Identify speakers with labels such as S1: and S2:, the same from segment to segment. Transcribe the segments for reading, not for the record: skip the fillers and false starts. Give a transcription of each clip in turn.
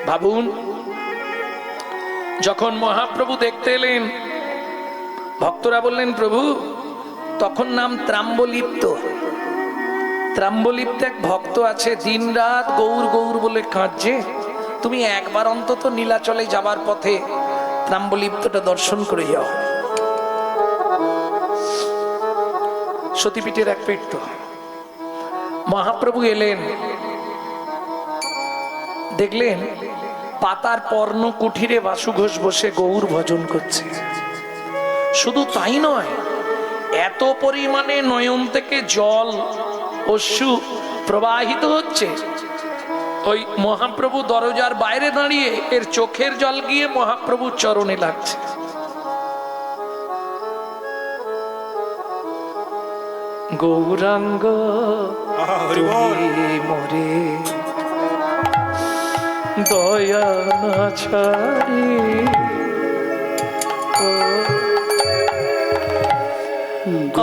S1: ভাবুন, যখন মহাপ্রভু দেখতে এলেন, ভক্তরা বললেন প্রভু, তখন নাম ত্রাম্বলিপ্ত। ত্রাম্বলিপ্ত এক ভক্ত আছে, দিন রাত গৌর গৌর বলে কাঁদছে। তুমি একবার অন্তত নীলাচলে যাবার পথে ত্রাম্বলিপ্তটা দর্শন করে যাও। সতীপীঠের এক পীঠ তো। মহাপ্রভু এলেন, দেখলেন পাতার পর্ণ কুঠিরে বাসু ঘোষ বসে গৌর ভজন করছে। শুধু তাই নয়, এত পরিমাণে নয়ন থেকে জল অশ্রু প্রবাহিত হচ্ছে, ওই মহাপ্রভু দরজার বাইরে দাঁড়িয়ে এর চোখের জল গিয়ে মহাপ্রভুর চরণে লাগছে। গৌরাঙ্গ মোরে দয়া না ছাড়ি,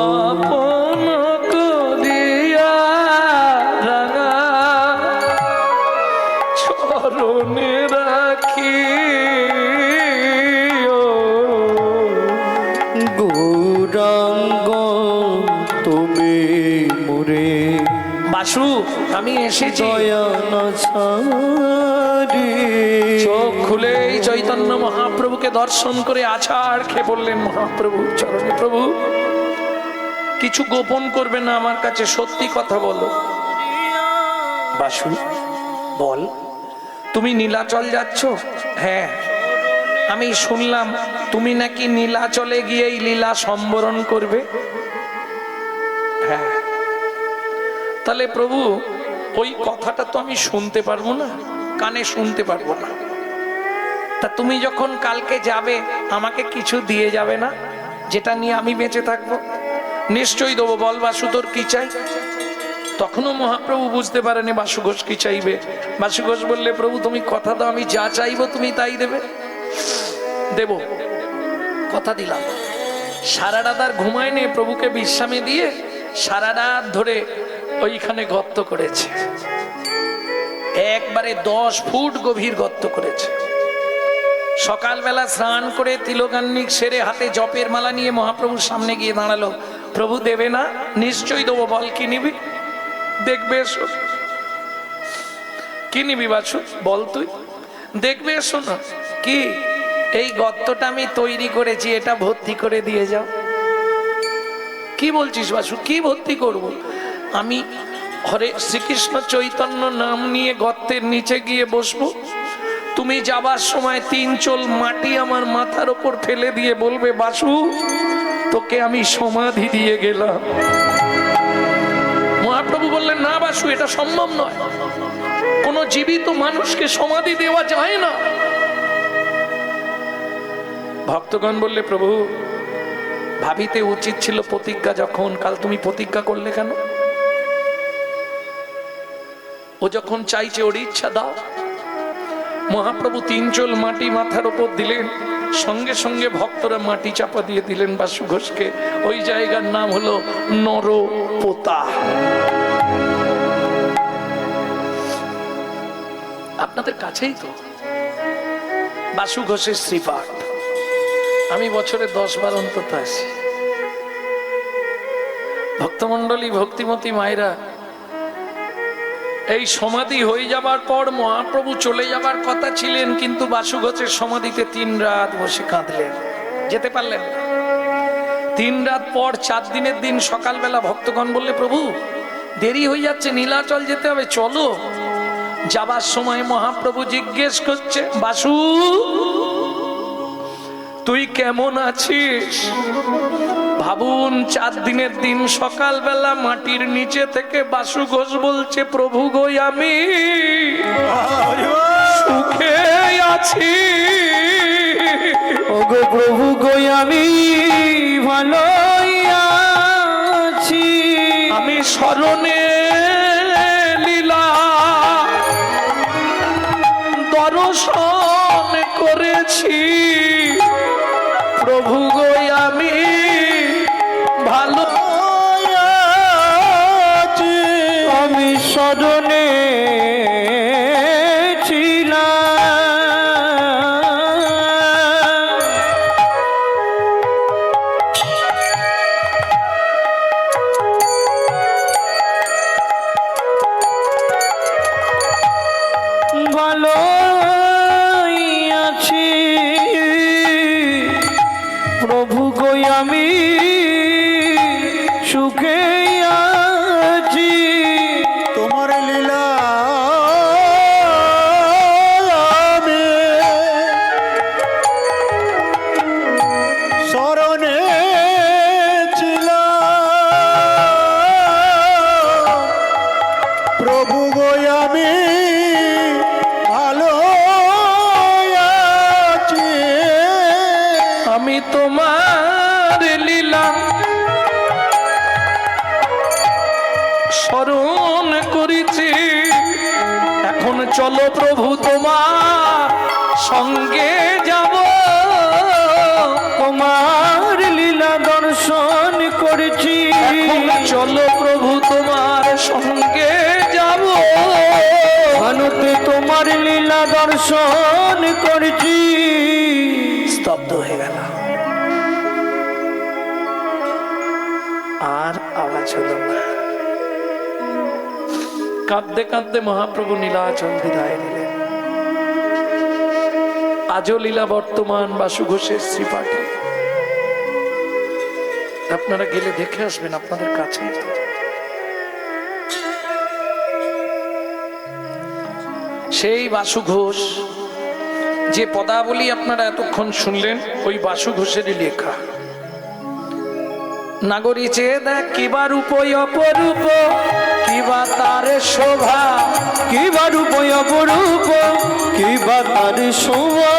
S1: আপন করিয়া রাঙা চরণে রাখি,
S2: গৌরাঙ্গ তুমি মোরে
S1: বাসু আমি এসেছি। চোখ খুলে চৈতন্য মহাপ্রভুকে দর্শন করে আছাড় খেয়ে বললেন মহাপ্রভু চরণে, প্রভু কিছু গোপন করবে না আমার কাছে, সত্যি কথা বলো। বাসু বল, তুমি নীলাচল যাচ্ছ? হ্যাঁ, আমি শুনলাম তুমি নাকি নীলাচলে গিয়েই লীলা সম্বরণ করবে। হ্যাঁ, তাহলে প্রভু ওই কথাটা তো আমি শুনতে পারবো না, কানে শুনতে পারবো না। তা তুমি যখন কালকে যাবে আমাকে কিছু দিয়ে যাবে না, যেটা নিয়ে আমি বেঁচে থাকবো? নিশ্চয়ই দেবো, বল বাসু তোর কি চাই। তখনও মহাপ্রভু বুঝতে পারেনি বাসু ঘোষ কি চাইবে। বাসু ঘোষ বললে, প্রভু তুমি কথা দাও, আমি যা চাইবো তুমি তাই দেবে। দেব, কথা দিলাম। সারা রাত আর ঘুমায়নি, প্রভুকে বিশ্রামে দিয়ে সারা রাত ধরে ওইখানে গর্ত করেছে, একবারে 10 ফুট গভীর গর্ত করেছে। সকালবেলা স্নান করে তিলকান্নিক সেরে হাতে জপের মালা নিয়ে মহাপ্রভুর সামনে গিয়ে দাঁড়ালো। প্রভু দেবে না? নিশ্চয়ই দেবো, বল কি নিবি? দেখবে এসো। কি নিবি বাসু বল তুই? দেখবে এসো না। কি? এই গর্তটা আমি তৈরি করেছি, এটা ভর্তি করে দিয়ে যাও। কি বলছিস বাসু? কি ভর্তি করব? আমি হরে শ্রীকৃষ্ণ চৈতন্য নাম নিয়ে গর্তের নিচে গিয়ে বসবো, তুমি যাবার সময় 3 চোল মাটি আমার মাথার ওপর ফেলে দিয়ে বলবে, বাসু তোকে আমি সমাধি দিয়ে গেলাম। মহাপ্রভু বললেন, না বাসু, এটা সম্ভব নয়, কোন জীবিত মানুষকে সমাধি দেওয়া যায় না। ভক্তগণ বললে, প্রভু ভাবিতে উচিত ছিল প্রতিজ্ঞা, যখন কাল তুমি প্রতিজ্ঞা করলে কেন? ও যখন চাইছে ওর ইচ্ছা দাও। মহাপ্রভু 3 চোল মাটি মাথার উপর দিলেন, সঙ্গে সঙ্গে ভক্তরা মাটি চাপা দিয়ে দিলেন বাসু ঘোষকে। ওই জায়গার নাম হলো নরপোতা। আপনাদের কাছেই তো বাসু ঘোষের শ্রীপাঠ। আমি বছরে 10 বার অন্তত আসি। ভক্তমন্ডলী, ভক্তিমতী মায়েরা, এই সমাধি হয়ে যাবার পর মহাপ্রভু চলে যাবার কথা ছিলেন, কিন্তু বাসু ঘোষের সমাধিতে 3 রাত বসে কাঁদলেন, যেতে পারলেন না। 3 রাত পর 4 দিনের দিন সকালবেলা ভক্তগণ বললে, প্রভু দেরি হয়ে যাচ্ছে, নীলাচল যেতে হবে, চলো। যাবার সময় মহাপ্রভু জিজ্ঞেস করছে, বাসু তুই কেমন আছিস? ভাবুন, 4 দিনের দিন সকালবেলা মাটির নিচে থেকে বাসু ঘোষ বলছে, প্রভু গো আমি সুখে আছি।
S2: ওগো প্রভু গো আমি ভালো আছি,
S1: আমি স্মরণে লীলা দর্শন করেছি। প্রভু গো আমি ভালো
S2: আছি, আমি স্মরণে ছিলাম। ভালো আছি প্রভু গো আমি সুখে আছি
S3: তোমার লীলা স্মরণে ছিলাম প্রভু গো আমি ভালো আছি
S1: আমি তোমার লীলা স্মরণ করেছি, এখন চলো প্রভু তোমার সঙ্গে যাব।
S2: তোমার লীলা দর্শন করেছি
S1: এখন চলো প্রভু তোমার সঙ্গে যাব।
S2: ভানুতে তোমার লীলা দর্শন করেছি।
S1: স্তব্ধ হয়ে গেল, আর আওয়াজ হলো না। কাঁদতে কাঁদতে মহাপ্রভু নীলাচল বিদায় নিলেন। আজও লীলা বর্তমান বাসু ঘোষের শ্রীপাঠে, আপনারা গেলে দেখে আসবেন, আপনাদের কাছে। সেই বাসু ঘোষ যে পদাবলী আপনারা এতক্ষণ শুনলেন, ওই বাসু ঘোষেরই লেখা। নাগরী চেয়ে দেখ কিবা রূপ অপরূপ, কিবা তার শোভা,
S2: কিবা রূপ অপরূপ, কিবা তার শোভা।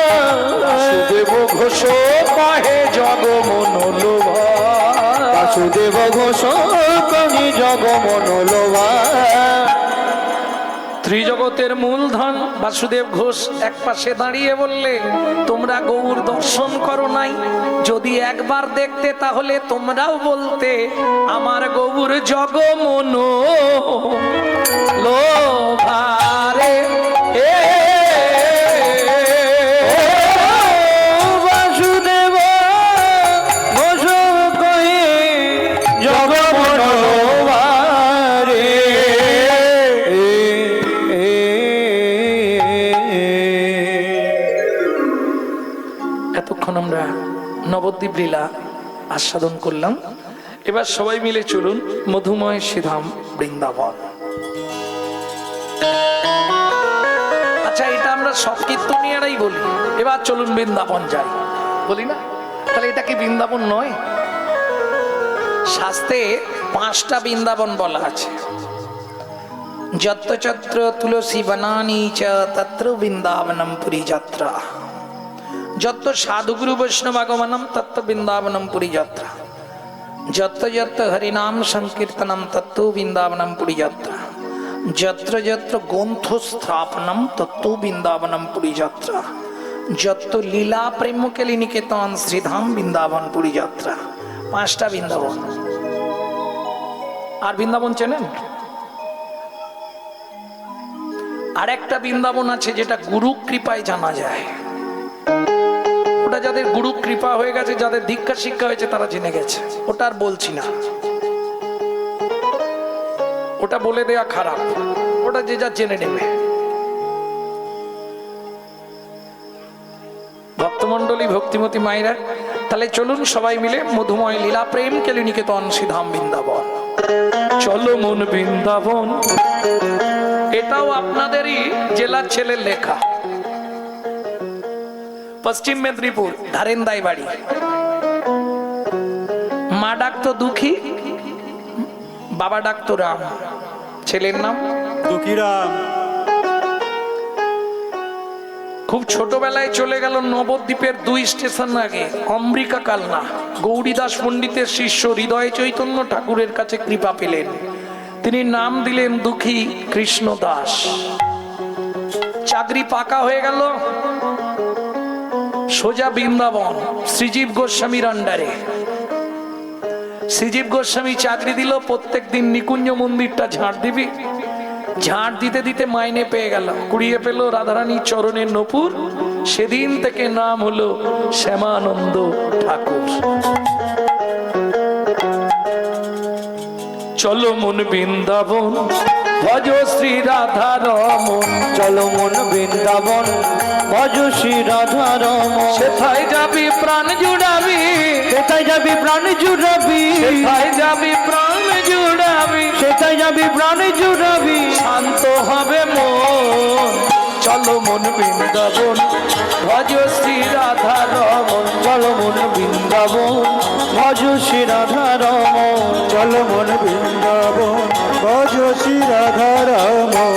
S1: বাসুদেব ঘোষ কহে জগ মনোলোভা,
S2: বাসুদেব ঘোষ কহি জগ মনোলোভা।
S1: ত্রিজগতের মূলধন বাসুদেব ঘোষ এক পাশে দাঁড়িয়ে বললে, তোমরা গৌর দর্শন করো নাই, যদি একবার দেখতে তাহলে তোমরাও বলতে আমার গৌর জগ মনো লোভারে।
S2: বাসুদেব ঘোষ কহি জগ মনোলোভা রে।
S1: এতক্ষণ আমরা নবদ্বীপ লীলা আস্বাদন করলাম। এবার সবাই মিলে চলুন মধুময় শ্রীধাম বৃন্দাবন। আচ্ছা, এটা আমরা সব কীর্তনিয়ারাই বলি, এবার চলুন বৃন্দাবন যাই, বলি না? তাহলে এটা কি বৃন্দাবন নয়? শাস্ত্রে 5টা বৃন্দাবন বলা আছে। যত্র চত্র তুলসী বনানি চ তত্র বৃন্দাবনম পুরী যাত্রা, যত সাধুগুরু বৈষ্ণব আগমনম তত্ত্ব বৃন্দাবনম পুরী যাত্রা, যত্র যত্র হরিনাম সংকীর্তনম তত্ত্ব বৃন্দাবনম পুরী যাত্রা, যত্র যত্র গ্রন্থ স্থাপনম তত্ত্ব বৃন্দাবনম পুরী যাত্রা, যত্র লীলা প্রেমকেলি নিকেতন শ্রীধাম বৃন্দাবন পুরী যাত্রা। 5টা বৃন্দাবন। আর বৃন্দাবন চেনেন? আর একটা বৃন্দাবন আছে যেটা গুরু কৃপায় জানা যায়। ওটা যাদের গুরু কৃপা হয়ে গেছে, যাদের দীক্ষা শিক্ষা হয়েছে, তারা জেনে গেছে। ওটা আর বলছি না, ওটা বলে দেয়া খারাপ, ওটা যে যা জেনে নেবে। ভক্তমন্ডলী, ভক্তিমতী মায়েরা, তাহলে চলুন সবাই মিলে মধুময় লীলা প্রেম কেলি নিকেতন শ্রীধাম বৃন্দাবন। চলো মন বৃন্দাবন। এটাও আপনাদেরই জেলার ছেলের লেখা। পশ্চিম মেদিনীপুর, ধারেন্দাই বাড়ি। মা ডাকতো দুঃখী, বাবা ডাকতো রাম, ছেলের নাম
S3: দুঃখীরাম।
S1: খুব ছোটবেলায় চলে গেল নবদ্বীপের 2 স্টেশন আগে, অম্বিকা কালনা। গৌরীদাস পণ্ডিতের শিষ্য হৃদয় চৈতন্য ঠাকুরের কাছে কৃপা পেলেন, তিনি নাম দিলেন দুঃখী কৃষ্ণ দাস। চাকরি পাকা হয়ে গেল, সোজা বৃন্দাবন শ্রীজীব গোস্বামীর আন্ডারে। শ্রীজীব গোস্বামী চাকরি দিল, প্রত্যেক দিন নিকুঞ্জ মন্দিরটা ঝাড় দিবি। ঝাড় দিতে দিতে মাইনে পেয়ে গেল, কুড়িয়ে পেল রাধারানীর চরণের নূপুর। সেদিন থেকে নাম হলো শ্যামানন্দ ঠাকুর। চলো মন বৃন্দাবন, ভজ শ্রী রাধা রমন।
S2: চলো মন বৃন্দাবন ভজ শ্রী রাধা রমন।
S1: সেথায় যাবি প্রাণ জুড়াবি,
S2: সেথায় যাবি প্রাণ জুড়াবি,
S1: সেথায় যাবি প্রাণ জুড়াবি,
S2: সেথায় যাবি প্রাণ জুড়াবি।
S1: শান্ত হবে মন, চলো মন বৃন্দাবন ভজ শ্রী রাধা রমন।
S2: চলো মন বৃন্দাবন ভজ শ্রী রাধা রমন।
S3: চলো মন বৃন্দাবন ভজ শ্রী রাধা রমন।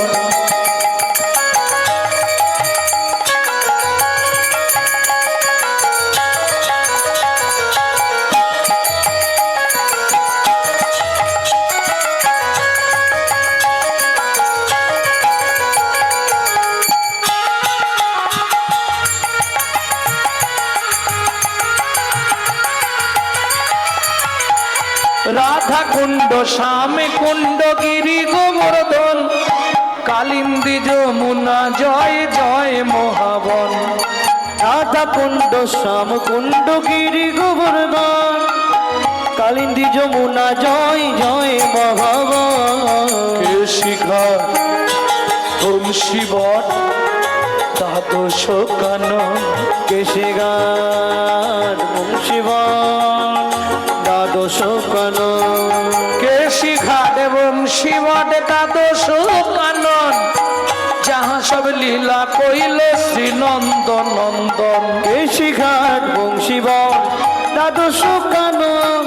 S1: রাধা কুণ্ড শ্যামে কুণ্ড গিরি গোবর্ধন, কালিন্দী যমুনা জয় জয় মহাবন।
S2: রাধা কুণ্ড শ্যাম কুণ্ড গিরি গোবর্ধন, কালিন্দী যমুনা জয় জয় মহাবন।
S1: শিখর বংশীবট দ্বাদশ কানন,
S2: কেশিগার বংশীবন দ্বাদশ কানন।
S1: কেশি ঘাট এবং শিবট দ্বাদশ কানন, যাহা সব লীলা কইল শ্রী নন্দ নন্দন।
S2: কেশিঘাট বংশীবন দ্বাদশ কানন,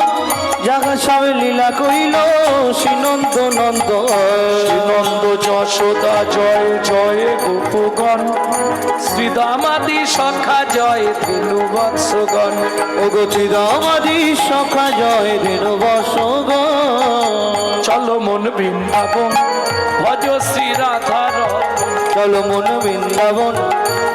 S2: যাহা সব লীলা কইল শ্রীনন্দ নন্দ।
S1: নন্দ যশোদা জয় জয় গোপগণ, শ্রীদামাদি সখা জয় ধেনু বৎসগণ।
S2: অগতি দামাদি সখা জয় ধেনু বৎসগণ।
S1: চলো মন বৃন্দাবন ভজ শ্রী রাধা রমন।
S2: চলো মন বৃন্দাবন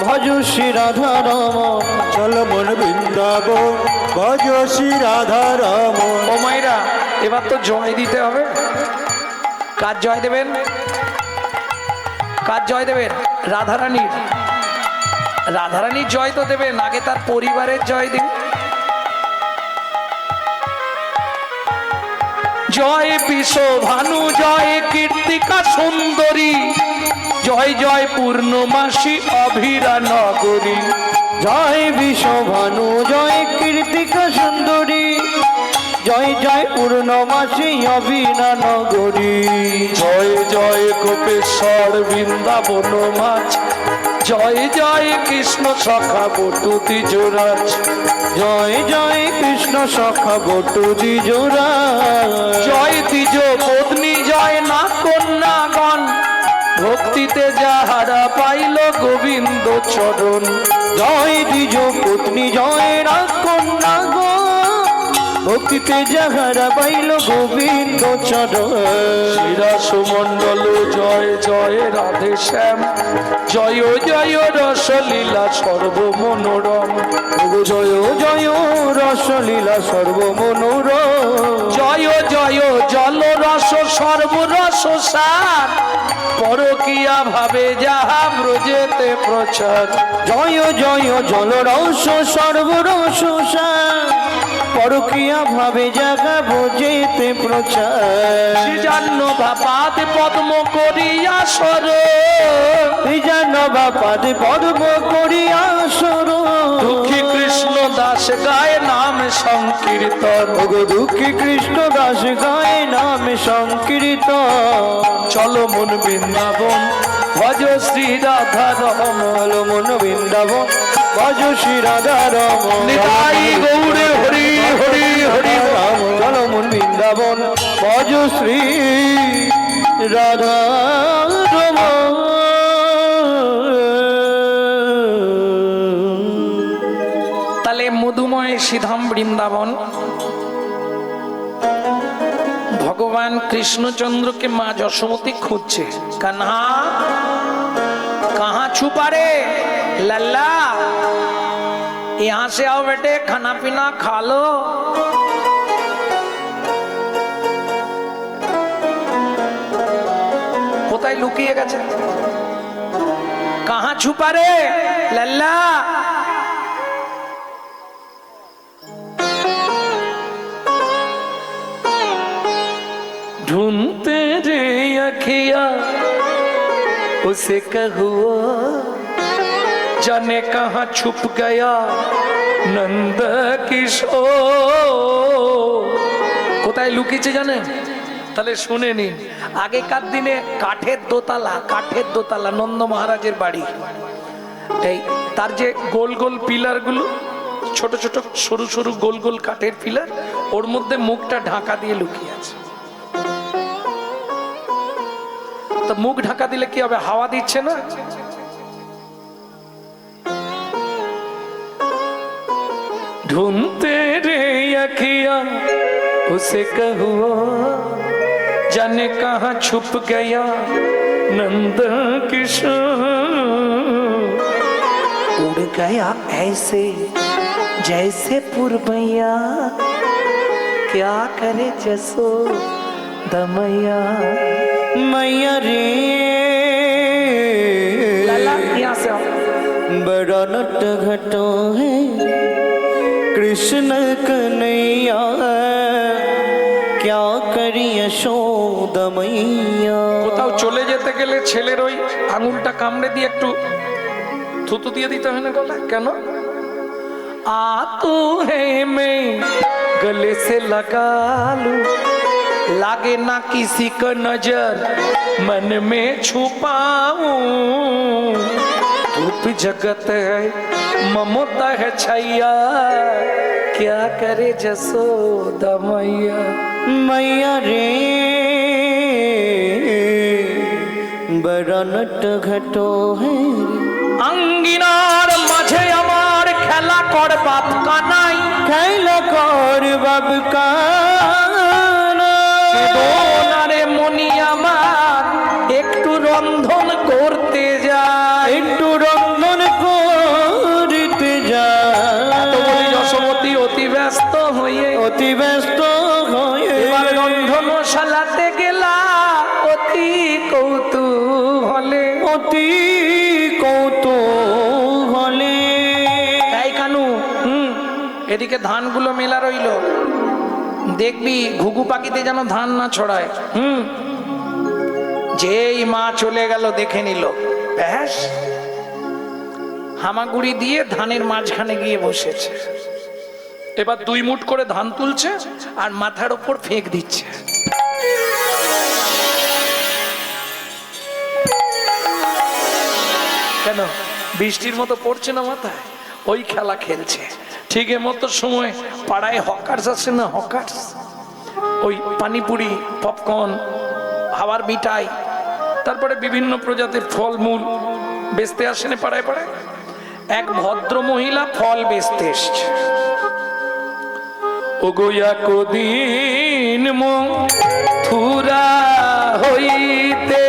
S2: ভজ শ্রী রাধা রমন।
S3: চলো মন বৃন্দাবন ভজ শ্রী রাধা রমন।
S1: ও মাইরা, এবার তো জয় দিতে হবে। কার জয় দেবেন? কার জয় দেবেন? রাধারানীর। রাধারানীর জয় তো দেবেন, আগে তার পরিবারের জয় দিন। জয় বিশ্বভানু জয় কীর্তিকা সুন্দরী, জয় জয় পূর্ণমাসী অভিরা নগরী।
S2: জয় বিশ্বভানু জয় কীর্তিকা সুন্দরী, জয় জয় পূর্ণমাসী অবিনা নগরী।
S1: জয় জয় গোপেশ্বর বৃন্দাবন মাছ, জয় জয় কৃষ্ণ সখা বটু দ্বিজরাজ।
S2: জয় জয় কৃষ্ণ সখা বটু দ্বিজরা।
S1: জয় দ্বিজ পত্নী জয় না কন্যাগণ, ভক্তিতে যাহারা পাইল গোবিন্দ চরণ।
S2: জয় দ্বিজ পত্নী জয় না কন্যা গো, ভক্তিতে যাহারা পাইল গোবিন্দ চরণ।
S1: শ্রীরাসমণ্ডল জয় জয় রাধে শ্যাম, জয় জয় রসলীলা সর্বমনোরম।
S2: জয় জয় রসলীলা সর্বমনোরম।
S1: জয় জয় জল রস সর্বরস সার, পরকিয়া ভাবে যাহা ব্রজেতে প্রচার।
S2: জয় জয় জল রস সর্বরস সার, পরকিয়া ভাবে জাগা বোঝেতে প্রচার।
S1: শ্রীজান্ন বাপাদ পদ্ম করিয়া সর,
S2: জান বাপাদ পদ্ম করিয়া সর।
S1: দুঃখী কৃষ্ণ দাস গায় নাম সংকীর্তন।
S2: ওগো দুঃখী কৃষ্ণ দাস গায়ে নাম সংকীর্তন।
S1: চলো মন বৃন্দাবন ভজ শ্রী রাধা রমন।
S2: চলো মন বৃন্দাবন ভজ শ্রী রাধা রমন।
S1: নিতাই গৌরে হরি হরি হরি।
S2: চলো মন বৃন্দাবন ভজ শ্রী রাধা রমন।
S1: তাহলে মধুময় সিধাম বৃন্দাবন, ভগবান কৃষ্ণচন্দ্রকে মা যশোমতী খুঁজছে। কাन्हा कहाँ छुपा रे लल्ला, यहाँ से आओ बेटे, खाना पीना खा लो। কোথায় লুকিয়ে গেছে? कहाँ छुपा रे लल्ला। ढूंढते रे अखिया उसे कहुआ जाने कहाँ छुप गया नंद किशोर কোথায় লুকিয়েছে জানেন তাহলে শুনে নিন আগেকার দিনে কাঠের দোতলা নন্দ মহারাজের বাড়ি এই তার যে গোল গোল পিলার গুলো ছোট ছোট সরু সরু গোল গোল কাঠের পিলার ওর মধ্যে মুখটা ঢাকা দিয়ে লুকিয়ে আছে তো মুখ ঢাকা দিলে কি হবে হাওয়া দিচ্ছে না ढूंढते रे अखिया उसे कहुआ जाने कहाँ छुप गया नंद किशोर उड़ गया ऐसे जैसे पुरबैया क्या करे जसोदा
S2: मैया रे
S1: लाला यहाँ से आओ
S2: बड़ा नट घटो है कृष्ण कन्हैया क्या करी यशोदा मैया
S1: কোথাও চলে যেতে গেলে ছেলের ওই আঙুলটা কামড়ে দিয়ে একটু থুতু দিয়ে দিতে হয় না গলায় কেন आ तू है मैं गले से लगा लूं लागे ना किसी का नजर मन में छुपाऊं धूप जगत है ममता है छैया क्या करे जसोदा मैया
S2: मैया रे बड़ा नट घटो है
S1: अंगिनार माझे আমার খেলা কর বাপ কানাই
S2: খেলা কর বাপ কানাই
S1: দোনারে মনি আমার একটু রন্ধন করতে যায়
S2: একটু রন্ধন করতে যায়
S1: তো বলি যশোমতী অতি ব্যস্ত হয়ে এবার রন্ধনশালাতে গেলা অতি কৌতূহলে এই কানু এদিকে ধানগুলো মেলা রইল দেখবি ঘুঘু পাখিতে যেন ধান না ছড়ায় যেই মা চলে গেল দেখে নিল ব্যাস হামাগুড়ি দিয়ে ধানের মাঝখানে গিয়ে বসেছে এবার 2 মুঠ করে ধান তুলছে আর মাথার উপর ফেক দিচ্ছে কেন বৃষ্টির মতো পড়ছে না মাথায় ওই খেলা খেলছে ঠিক মতো সময় পাড়ায় হকার্স আছে না হকার্স ওই পানিপুরি পপকর্ন হাওয়ার মিঠাই তারপরে বিভিন্ন প্রজাতির ফলমূল বেচতে আসেন পাড়ায় পাড়ায় এক ভদ্র মহিলা ফল বেচতে এসছে ওগোয়া কদিন মথুরা হইতে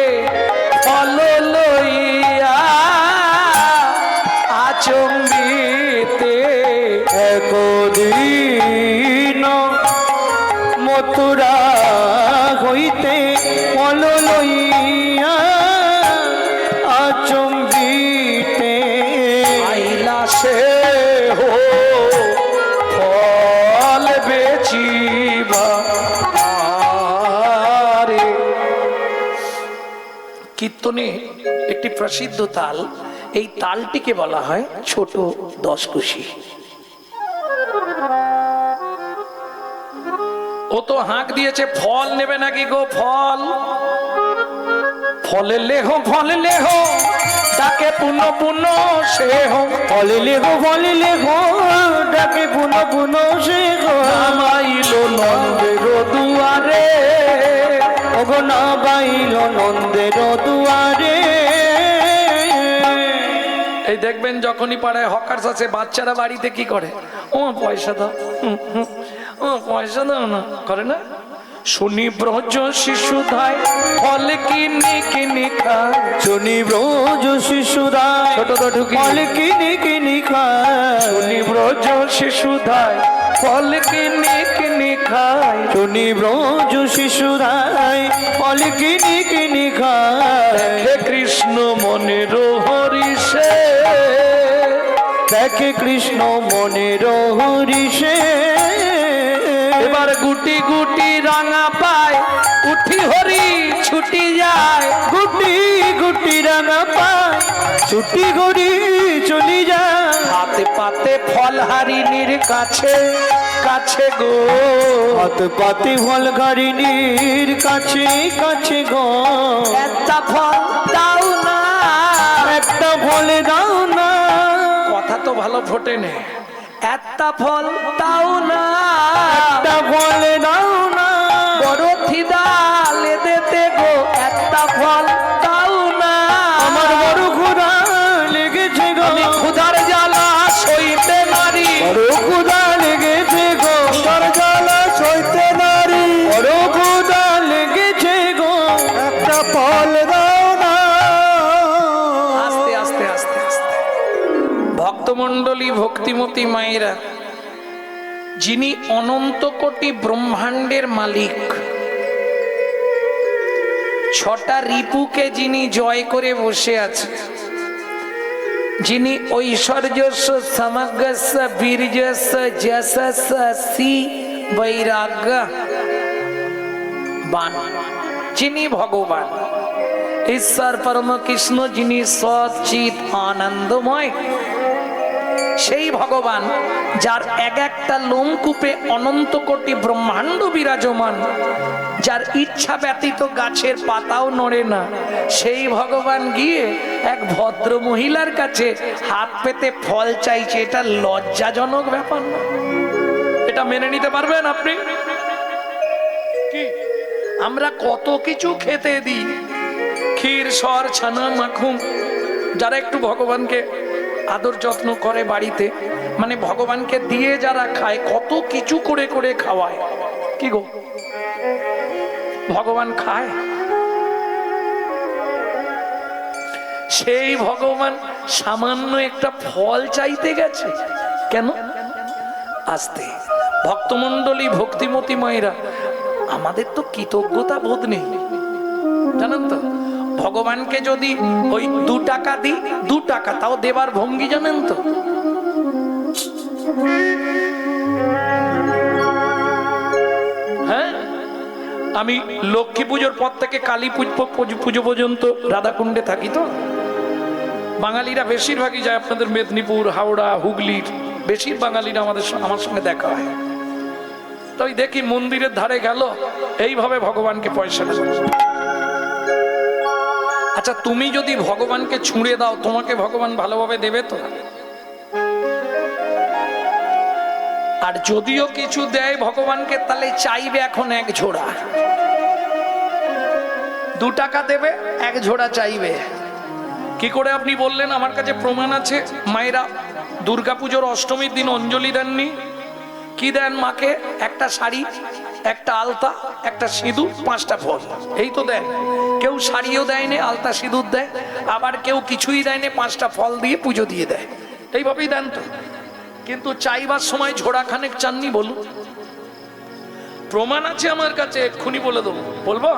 S1: ফল লইয়া আচম্বিতে
S2: একদিন মথুরা হইতে ফল লইয়া আচম্বিতে
S1: আইলা সে হো ফল বেচিবা আরে কীর্তনে একটি প্রসিদ্ধ তাল এই তালটিকে বলা হয় ছোট দশকুশি ও তো হাঁক দিয়েছে ফল নেবে নাকি গো ফল ফলে লেহো ডাকে পুনো পুনো সে হো
S2: ফলে লেগো ডাকে পুনো সে
S1: নামাইলো নন্দের দুয়ারে
S2: ওগো না বাইল নন্দের দুয়ারে
S1: এই দেখবেন যখনই পাড়ায় হকার্স আছে বাচ্চারা বাড়িতে কি করে ও পয়সা দাও ও পয়সা দাও না করে না শুনি ব্রজ শিশুধায় ফল কিনি খায়
S2: শুনি ব্রজ শিশুরা
S1: ছোট তো ঢুকি
S2: ফল কিনি খায়
S1: শুনি ব্রজ শিশুধায় ফল কিনি খায়
S2: শুনি ব্রজ শিশুরাই ফল কিনি খায়
S1: হে কৃষ্ণ মনের হরিষে
S2: দেখে কৃষ্ণ মনের হরিষে
S1: এবার গুটি গুটি রাঙা পায় উঠি হরি ছুট ছুটি যায়,
S2: গুটি গুটি রাঙা পায় ছুটি ঘুরি চলি যায়।
S1: হাতে পাতে ফল হারিনীর কাছে কাছে গো,
S2: হাত পাতে ফল ঘারিনীর কাছে কাছে গো।
S1: একটা ফল দাও না,
S2: একটা ফল দাও না,
S1: কথা তো ভালো ফোটে নে, একটা ফল দাও না,
S2: একটা ফল দাও না,
S1: বড় খিদা লেদেতে গো, একটা ফল দাও না।
S2: আমার বড় ক্ষুধা লেগেছে গো,
S1: আমি ক্ষুধার জ্বালা সইতে নারী,
S2: বড় ক্ষুধা লেগেছে গো,
S3: তার জ্বালা সইতে নারী,
S2: বড় ক্ষুধা লেগেছে গো।
S3: একটা ফল দাও না।
S1: আস্তে আস্তে আস্তে আস্তে ভক্তমণ্ডলী ভক্তিমতী মায়েরা, যিনি অনন্ত কোটি ব্রহ্মাণ্ডের মালিক, ছটা রিপুকে যিনি জয় করে বসে আছে, যিনি ঐশ্বর্যস্য সমগ্রস্য বীর্যস্য যশস্য শ্রী বৈরাগ্য বান, যিনি ভগবান ঈশ্বর পরম কৃষ্ণ, যিনি সচিত আনন্দময়, সেই ভগবান যার এক একটা লোমকূপে অনন্ত কোটি ব্রহ্মাণ্ড বিরাজমান, যার ইচ্ছা ব্যতীত গাছের পাতাও নড়ে না, সেই ভগবান গিয়ে এক ভদ্র মহিলার কাছে হাত পেতে ফল চাইছে। এটা লজ্জাজনক ব্যাপার না? এটা মেনে নিতে পারবেন আপনি? কি আমরা কত কিছু খেতে দিই, ক্ষীর সর ছানা মাখুম, যারা একটু ভগবানকে আদর যত্ন করে বাড়িতে, মানে ভগবানকে দিয়ে যারা খায়, কত কিছু করে করে খাওয়ায়। কি গো, ভগবান খায়? সেই ভগবান সামান্য একটা ফল চাইতে গেছে কেন? আস্তে ভক্তমণ্ডলী ভক্তিমতী মায়েরা, আমাদের তো কৃতজ্ঞতা বোধ নেই, জানেন তো? ভগবানকে যদি ওই 2 টাকা দিই, 2 টাকা তাও দেবার ভঙ্গি জানেন তো? হ্যাঁ, আমি লক্ষ্মী পুজোর পর থেকে কালী পুজো পর্যন্ত রাধাকুণ্ডে থাকি। তো বাঙালিরা বেশিরভাগই যায় আপনাদের মেদিনীপুর, হাওড়া, হুগলির বেশির বাঙালিরা আমার সঙ্গে দেখা হয়। তো ওই দেখি মন্দিরের ধারে গেল, এইভাবে ভগবানকে পয়সা দেবে। আচ্ছা, তুমি যদি ভগবানকে ছুঁড়ে দাও, তোমাকে ভগবান ভালোভাবে দেবে তো? আর যদিও কিছু দেয় ভগবানকে, তাহলে চাইবে এখন 1 ঝোড়া। 2 টাকা দেবে, 1 ঝোড়া চাইবে। কি করে আপনি বললেন? আমার কাছে প্রমাণ আছে। মায়েরা দুর্গাপুজোর অষ্টমীর দিন অঞ্জলি দেননি? কি দেন মাকে? একটা শাড়ি, একটা আলতা, একটা সিঁদুর, 5টা ফল, এই তো দেন। কেউ শাড়িও দেয়নি, আলতা সিঁদুর দেয়, আবার কেউ কিছুই দেয়নি, 5টা ফল দিয়ে পুজো দিয়ে দেয়। এইভাবেই দেন তো। কিন্তু চাইবার সময় ঝোড়া খানেক চাননি? বলুন। প্রমাণ আছে আমার কাছে, এক্ষুনি বলে দেবো। বলবো?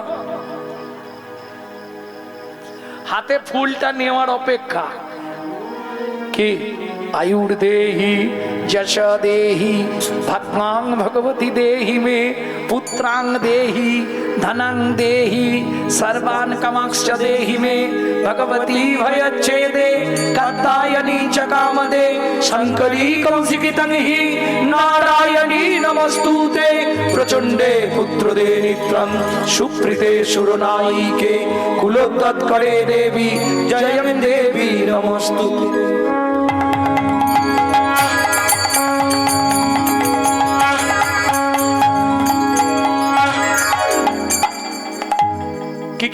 S1: হাতে ফুলটা নেওয়ার অপেক্ষা কি? आयुर देहि यश देहि भक्तांग भगवती देहि मे पुत्रांग देहि धनांग देहि सर्वान कामांश्च देहि मे भगवती भयच्छेदे कात्यायनी च कामदे शंकरी कौशिकितंहि नारायणी नमस्तुते प्रचंडे पुत्रदे नित्रं सुप्रीते सुरनायिके कुलोत्तत्करे देवी जयं देवी नमस्तुते।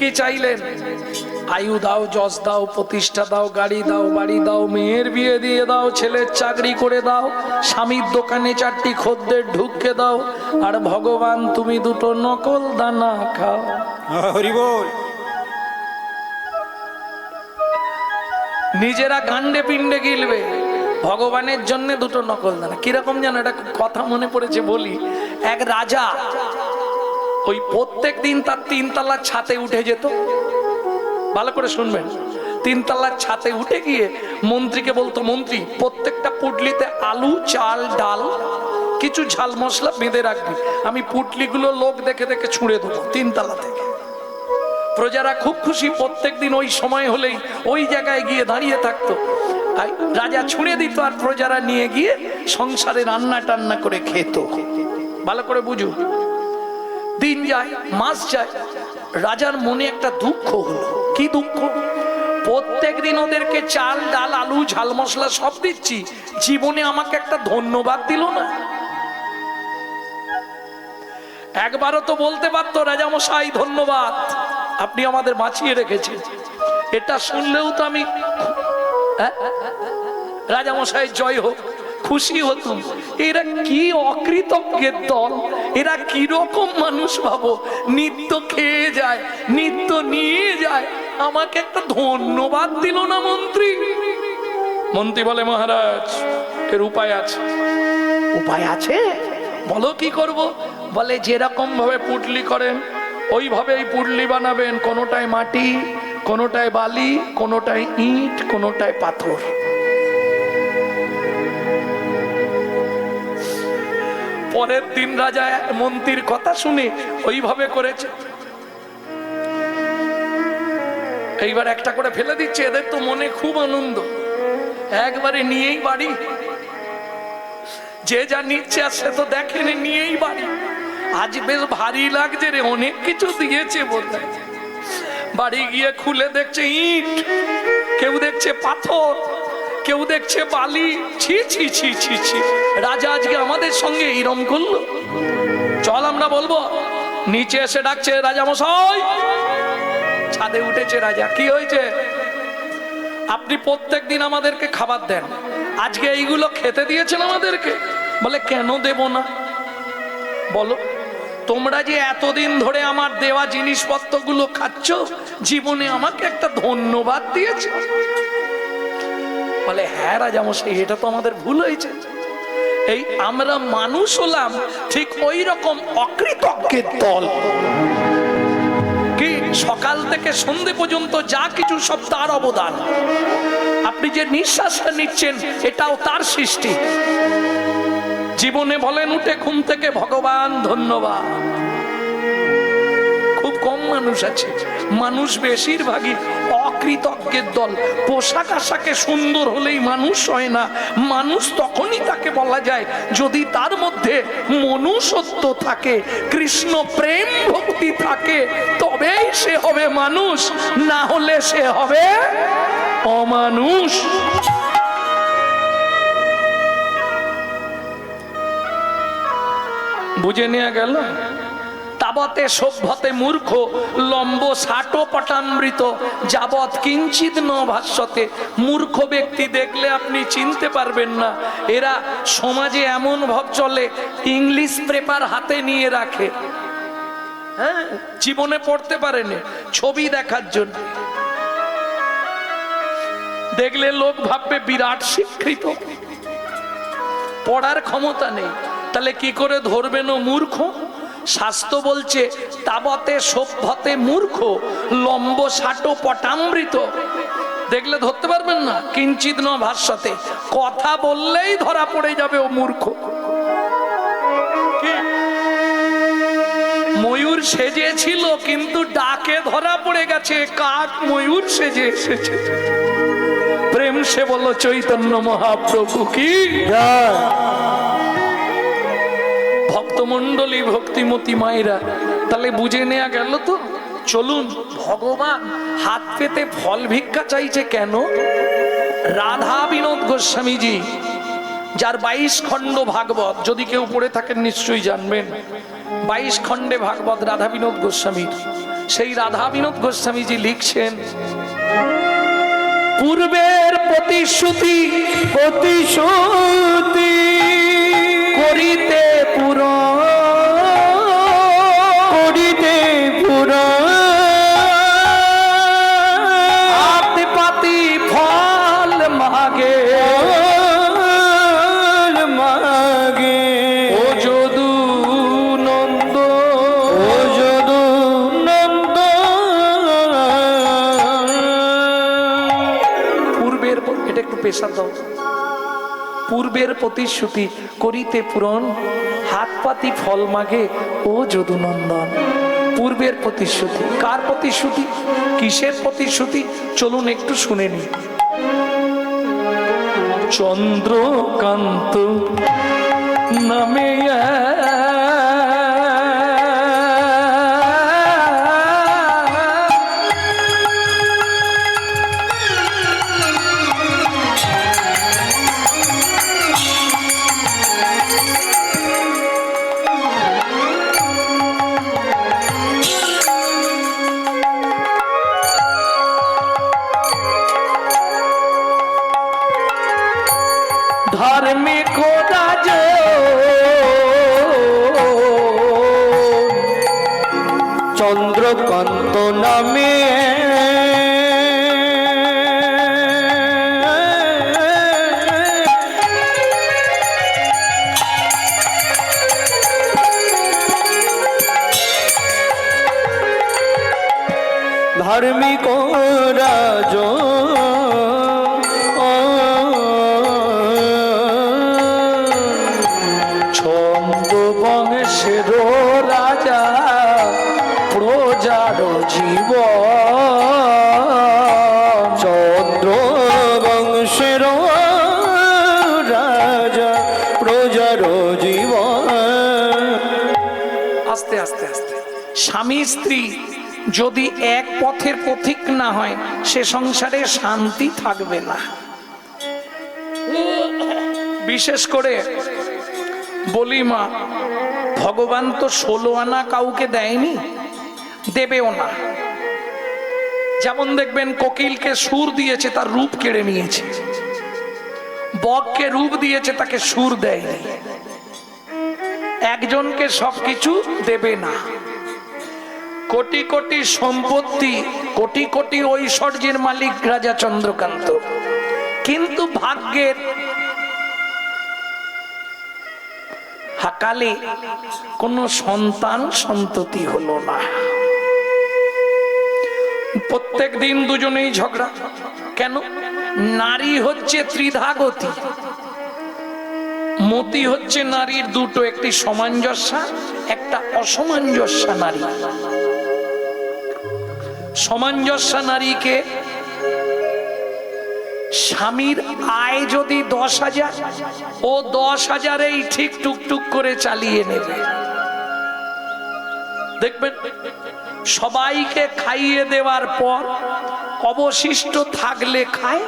S1: কি চাইলেন? আয়ু দাও, যশ দাও, প্রতিষ্ঠা দাও, গাড়ি দাও, বাড়ি দাও, মেয়ের বিয়ে দিয়ে দাও, ছেলের চাকরি করে দাও, স্বামীর দোকানে 4টি খদ্দের ঢুকে দাও, আর ভগবান তুমি 2টো নকল দানা খাও।
S3: হরি বল।
S1: নিজেরা গান্ডে পিণ্ডে গিলবে, ভগবানের জন্য 2টো নকল দানা। কিরকম যেন একটা কথা মনে পড়েছে, বলি। এক রাজা ওই প্রত্যেক দিন তার 3 তলার ছাদে উঠে যেত। ভালো করে শুনবেন। 3 তলার ছাদে উঠে গিয়ে মন্ত্রীকে বলতো, মন্ত্রী প্রত্যেকটা পুটলিতে আলু, চাল, ডাল, কিছু ঝাল মশলা বেঁধে রাখবি, আমি পুটলিগুলো লোক দেখে দেখে ছুঁড়ে দেবো 3 তলা থেকে। প্রজারা খুব খুশি, প্রত্যেকদিন ওই সময় হলেই ওই জায়গায় গিয়ে দাঁড়িয়ে থাকতো। আর রাজা ছুঁড়ে দিত আর প্রজারা নিয়ে গিয়ে সংসারে রান্না টান্না করে খেত। ভালো করে বুঝুন। দিন যায়, মাস যায়, রাজার মনে একটা দুঃখ হলো। কি দুঃখ? প্রত্যেক দিন ওদেরকে চাল ডাল আলু ঝাল মশলা সব দিচ্ছি, জীবনে আমাকে একটা ধন্যবাদ দিল না। একবারও তো বলতে পারতো, রাজামশাই ধন্যবাদ, আপনি আমাদের বাঁচিয়ে রেখেছেন। এটা শুনলেও তো আমি রাজামশাই জয় হোক খুশি হতুম। এরা কি অকৃতজ্ঞের দল, এরা কিরকম মানুষ ভাবো, নিত্য খেয়ে যায়, নিত্য নিয়ে যায়, আমাকে একটা ধন্যবাদ দিল না মন্ত্রী। মন্ত্রী বলে, মহারাজ এর উপায় আছে। উপায় আছে? বলো কি করব? বলে, যেরকম ভাবে পুটলি করেন ওইভাবেই পুটলি বানাবেন। কোনোটায় মাটি, কোনোটায় বালি, কোনোটায় ইট, কোনোটায় পাথর। পরের দিন রাজা মন্ত্রীর কথা শুনে ওইভাবে করেছে। এইবার একটা করে ফেলে দিচ্ছে, এদের তো মনে খুব আনন্দ, একবারে নিয়েই বাড়ি। যে যা নিচ্ছে আর সে তো দেখেনি, নিয়েই বাড়ি। আজ বেশ ভারী লাগছে রে, অনেক কিছু দিয়েছে বলতে। বাড়ি গিয়ে খুলে দেখছে ইট, কেউ দেখছে পাথর, কেউ দেখছে বালি। ছি ছি ছি ছি ছি, রাজা আজকে আমাদের সঙ্গে এইরকম করলো। চল আমরা বলবো। নিচে এসে ডাকছে, রাজামশাই। ছাদে উঠেছে রাজা। কি হয়েছে? আপনি প্রত্যেক দিন আমাদেরকে খাবার দেন, আজকে এইগুলো খেতে দিয়েছেন আমাদেরকে। বলে, কেন দেব না? বলো, তোমরা যে এতদিন ধরে আমার দেওয়া জিনিসপত্রগুলো খাচ্ছ, জীবনে আমাকে একটা ধন্যবাদ দিয়েছে? বলে, হ্যাঁ রাজামশাই, এটা তো আমাদের ভুল হয়েছে। এই আমরা মানুষ হলাম ঠিক ওই রকম অকৃতজ্ঞের দল। কি সকাল থেকে সন্ধে পর্যন্ত যা কিছু সব তার অবদান। আপনি যে নিঃশ্বাসটা নিচ্ছেন এটাও তার সৃষ্টি। জীবনে বলেন উঠে ঘুম থেকে, ভগবান ধন্যবাদ। খুব কম মানুষ আছে, মানুষ বেশিরভাগই অকৃতজ্ঞের দল। পোশাক আশাকে সুন্দর হলেই মানুষ হয় না। মানুষ তখনই তাকে বলা যায় যদি তার মধ্যে মনুষ্যত্ব থাকে, কৃষ্ণ প্রেম ভক্তি থাকে, তবেই সে হবে মানুষ, না হলে সে হবে অমানুষ। বুঝে নেওয়া গেল? তাবতে সভ্যতে মূর্খ লম্ব ষাটো পটামৃত যাবৎ কিঞ্চিত ন ভাষ্যতে। মূর্খ ব্যক্তি দেখলে আপনি চিনতে পারবেন না। এরা সমাজে এমন ভাব চলে, ইংলিশ পেপার হাতে নিয়ে রাখে, হ্যাঁ, জীবনে পড়তে পারেনি, ছবি দেখার জন্য। দেখলে লোক ভাববে বিরাট শিক্ষিত, পড়ার ক্ষমতা নেই। তাহলে কি করে ধরবেন ও মূর্খ? শাস্ত্র বলছে, তাবতে সভ্যতে মূর্খ লম্ব ষাটো পটামৃত। দেখলে ধরতে পারবেন না, কিঞ্চিত ন ভাষ্যতে। কথা বললেই ধরা পড়ে যাবে ও মূর্খ। ময়ূর সেজেছিল কিন্তু ডাকে ধরা পড়ে গেছে, কাক ময়ূর সেজে এসেছে। প্রেম সে বলো চৈতন্য মহাপ্রভু কি জয়। ভক্তমন্ডলী, ভক্তিমতী মায়েরা, তাহলে বুঝে নেওয়া গেল তো। চলুন, ভগবান হাত পেতে ফল ভিক্ষা চাইছে কেন? রাধা বিনোদ গোস্বামীজি, যার 22 খণ্ড ভাগবত, যদি কেউ পড়ে থাকেন নিশ্চয়ই জানবেন। 22 খণ্ডে ভাগবত রাধা বিনোদ গোস্বামীর। সেই রাধা বিনোদ গোস্বামীজি লিখছেন, পূর্বের প্রতিশ্রুতি প্রতিশ্রুতি করিতে পূরণ, করিতে পূরণ আদিপাতি ফল মাগে, মাগে ও যদু নন্দ, ও যদু নন্দ। পূর্বের, এটা একটু পেশা দাও। পূর্বের প্রতিশ্রুতি করিতে পূরণ, হাত পাতি ফল মাগে ও যদুনন্দন। পূর্বের প্রতিশ্রুতি। কার প্রতিশ্রুতি, কিসের প্রতিশ্রুতি? চলুন একটু শুনে নি। চন্দ্রকান্ত নামে ধার্মিক রাজ
S2: চন্দ্রকান্ত নামে ধার্মিক রাজ
S1: ছন্দ বংশের রাজা প্রজার জীব,
S2: চন্দ্র বংশের রাজা প্রজার জীবন।
S1: আস্তে আস্তে আস্তে। স্বামী স্ত্রী যদি এক পথের পথিক না হয়, সে সংসারে শান্তি থাকবে না। বিশেষ করে বলি মা, ভগবান তো 16 আনা কাউকে দেয়নি, দেবেও না। যেমন দেখবেন কোকিলকে সুর দিয়েছে, তার রূপ কেড়ে নিয়েছে। বককে রূপ দিয়েছে, তাকে সুর দেয়নি। একজনকে সবকিছু দেবে না। কোটি কোটি সম্পত্তি, কোটি কোটি ঐশ্বর্যের মালিক রাজা চন্দ্রকান্ত, কিন্তু ভাগ্যের হাকালে কোনো সন্তান সন্ততি হলো না। প্রত্যেক দিন দুজনেই ঝগড়া। কেন? নারী হচ্ছে ত্রিধাগতি, মতি হচ্ছে নারীর দুটো, একটি সামঞ্জস্যা, একটা অসামঞ্জস্যা নারী। সামঞ্জস্যা নারীকে স্বামীর আয় যদি 10,000, ও 10,000-এই ঠিক টুকটুক করে চালিয়ে নেবে। দেখবেন সবাইকে খাইয়ে দেওয়ার পর অবশিষ্ট থাকলে খায়,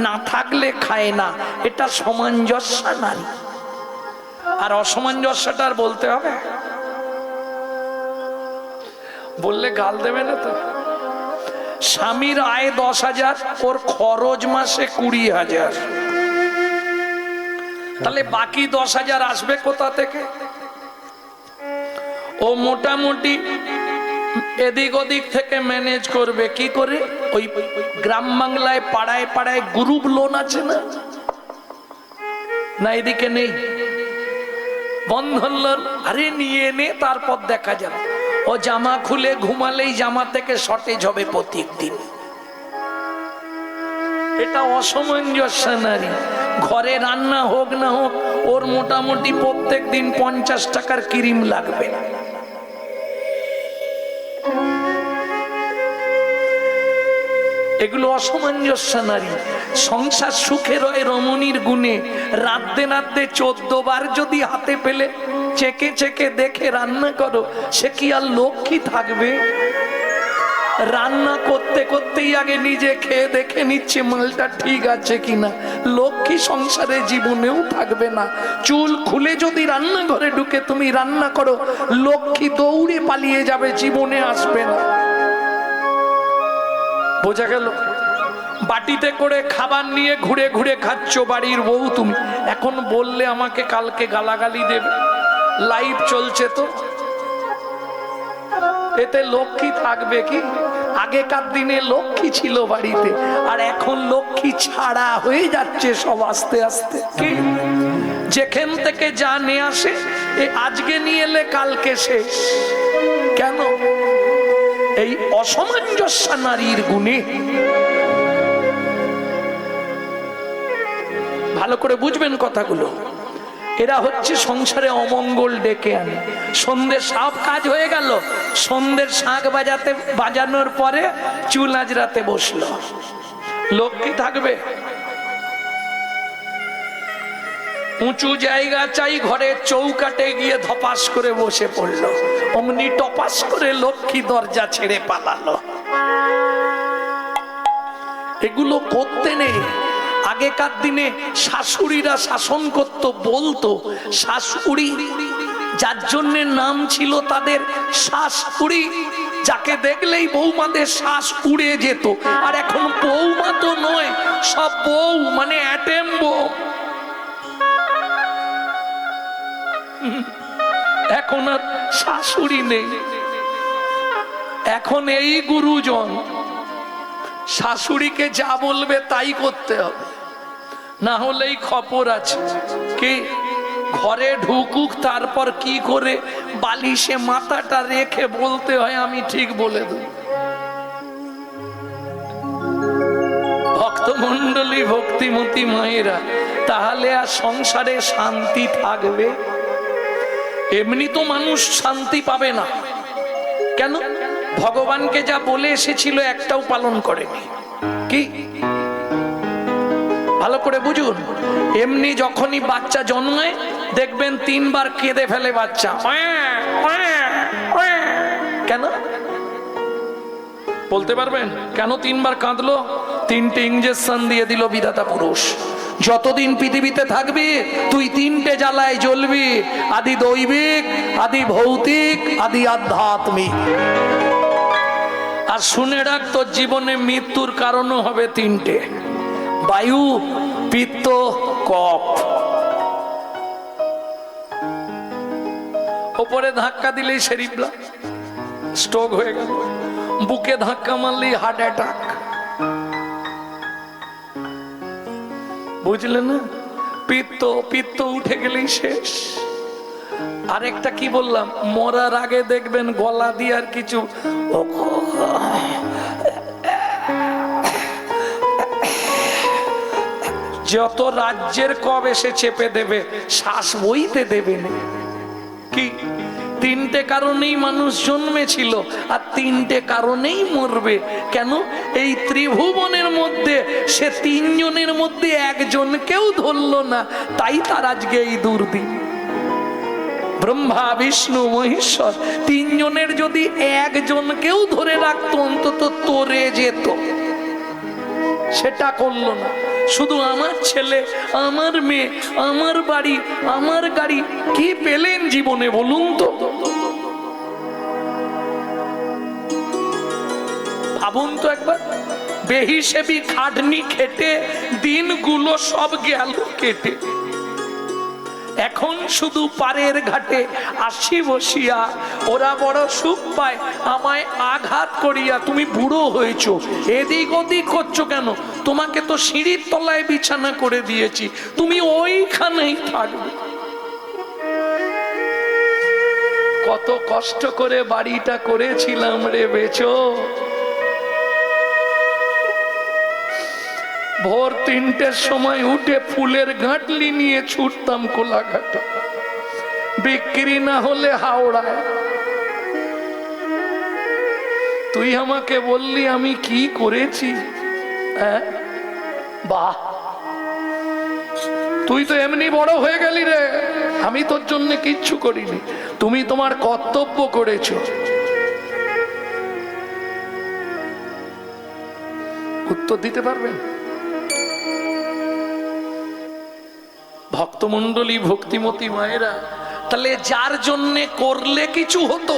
S1: না থাকলে খায় না। এটা সামঞ্জস্যা নারী। আর অসামঞ্জস্যটার বলতে হবে? বললে গাল দেবে না তো? স্বামীর আয় 10,000, ওর খরচ মাসে 20,000, তাহলে বাকি 10,000 আসবে কোথা থেকে? ও মোটামুটি এদিক ওদিক থেকে ম্যানেজ করবে। কি করে? ওই গ্রাম বাংলায় পাড়ায় পাড়ায় গ্রুপ লোন আছে না? না এদিকে নেই? বন্ধন লোন। আরে নিয়ে নে, তারপর দেখা যাবে। ও জামা খুলে ঘুমালেই জামা থেকে শর্টেজ হবে প্রত্যেক দিন। এটা অসামঞ্জস্য নারী। ঘরে রান্না হোক না হোক, ওর মোটামুটি প্রত্যেক দিন 50 টাকার ক্রিম লাগবে। এগুলো অসামঞ্জস্য নারী। সংসার সুখে রয় রমণীর গুণে, রাতে রাতে 14 বার যদি হাতে পেলে চেকে চেকে দেখে রান্না করো, সে কি আর লক্ষ্মী থাকবে? রান্না করতে করতেই আগে নিজে খেয়ে দেখে নিচ্ছে মালটা ঠিক আছে কিনা। লক্ষ্মী সংসারে জীবনেও থাকবে না। চুল খুলে যদি রান্নাঘরে ঢুকে তুমি রান্না করো, লক্ষ্মী দৌড়ে পালিয়ে যাবে, জীবনে আসবে না। বোঝা গেল? বাটিতে করে খাবার নিয়ে ঘুরে ঘুরে খাচ্ছ বাড়ির বউ তুমি। এখন বললে আমাকে কালকে গালাগালি দেবে। লাইভ চলছে তো, এতে লক্ষ্মী থাকবে কি? আগেকার দিনে লক্ষ্মী ছিল বাড়িতে, আর এখন লক্ষ্মী ছাড়া হয়ে যাচ্ছে সব আস্তে আস্তে। কি যেখান থেকে যা নিয়ে আসে, আজকে নিয়ে এলে কালকে শেষ। কেন? এই অসামঞ্জস্য নারীর গুণে। ভালো করে বুঝবেন কথাগুলো। এরা হচ্ছে সংসারে অমঙ্গল ডেকে আনে। সন্ধ্যে সব কাজ হয়ে গেল, সন্ধ্যের শাঁখ বাজানোর পরে চুল আজরাতে বসলো। লক্ষ্মী থাকবে? উঁচু জায়গা চাই, ঘরের চৌকাটে গিয়ে ধপাস করে বসে পড়লো। অমনি টপাস করে লক্ষ্মী দরজা ছেড়ে পালালো। এগুলো করতে নেই। আগেকার দিনে শাশুড়িরা শাসন করত, বলতো শাশুড়ি, যার জন্য নাম ছিল তাদের শাশুড়ি। যাকে দেখলেই বৌমাদের শ্বাস উড়ে যেত। আর এখন বৌমা তো নয়, সব বউ মানে অ্যাটেম বউ। এখন আর শাশুড়ি নেই, এখন এই গুরুজন। শাশুড়িকে যা বলবে তাই করতে হবে, না হলেই খবর আছে। কি ঘরে ঢুকুক, তারপর কি করে বালিশে মাথাটা রেখে বলতে হয় আমি ঠিক বলে দেব। ভক্তমণ্ডলী, ভক্তিমতী মায়েরা, তাহলে আর সংসারে শান্তি থাকবে? এমনি তো মানুষ শান্তি পাবে না। কেন? ভগবানকে যা বলে এসেছিল একটাও পালন করেনি। কি? ভালো করে বুঝুন। এমনি যখনই বাচ্চা জন্মায় দেখবেন 3 বার কেঁদে ফেলে বাচ্চা। কেন বলতে পারবেন? কেন 3 বার কাঁদলো? 3টে ইঞ্জেকশন দিয়ে দিল বিধাতা পুরুষ। যতদিন পৃথিবীতে থাকবি তুই 3টে জ্বালায় জ্বলবি, আদি দৈবিক, আদি ভৌতিক, আদি আধ্যাত্মিক। আর শুনে রাখ, তোর জীবনে মৃত্যুর কারণও হবে 3টে: বায়ু, পিত্ত, কফ। ওপরে ধাক্কা দিলেই সেরিব্রাম স্ট্রোক হয়ে গেল, বুকে ধাক্কা মারলেই হার্ট অ্যাটাক। বুঝলেন না? পিত্ত উঠে গেলেই শেষ। আরেকটা কি বললাম? মরার আগে দেখবেন গলা দিয়ে আর কিছু যত রাজ্যের কব এসে চেপে দেবে, শ্বাস বইতে দেবে না। কি? 3টে কারণেই মানুষ জন্মেছিল, আর 3টে কারণেই মরবে। কেন? এই ত্রিভুবনের মধ্যে সে 3 জনের মধ্যে একজনকেও ধরল না, তাই তার আজকে এই দুর্দিন। ব্রহ্মা, বিষ্ণু, মহেশ্বর 3 জনের যদি একজনকেও ধরে রাখতো, অন্তত তরে যেত। সেটা করলো না। শুধু আমার ছেলে, আমার মেয়ে, আমার বাড়ি, আমার গাড়ি। কি পেলেন জীবনে বলুন তো? ভাবুন তো একবার। বেহিসেবি খাটনি খেটে দিনগুলো সব গেল কেটে। এখন শুধু পারের ঘাটে আসি বসিয়া, ওরা বড় সুখ পায় আমায় আঘাত করিয়া। তুমি বুড়ো হয়েছো, এদিক ওদিক করছো কেন? তোমাকে তো সিঁড়ির তলায় বিছানা করে দিয়েছি, তুমি ওইখানেই থাকবে। কত কষ্ট করে বাড়িটা করেছিলাম রে বেচো। ভোর 3টের সময় উঠে ফুলের গাঁটলি নিয়ে ছুটতাম কোলাঘাট, বিক্রি না হলে হাওড়ায়। তুই আমাকে বললি আমি কি করেছি? বাহ, তুই তো এমনি বড় হয়ে গেলি রে। আমি তোর জন্য কিচ্ছু করিনি, তুমি তোমার কর্তব্য করেছো। উত্তর দিতে পারবেন? ভক্তমণ্ডলী, ভক্তিমতী মায়েরা, তাহলে যার জন্যে করলে কিছু হতো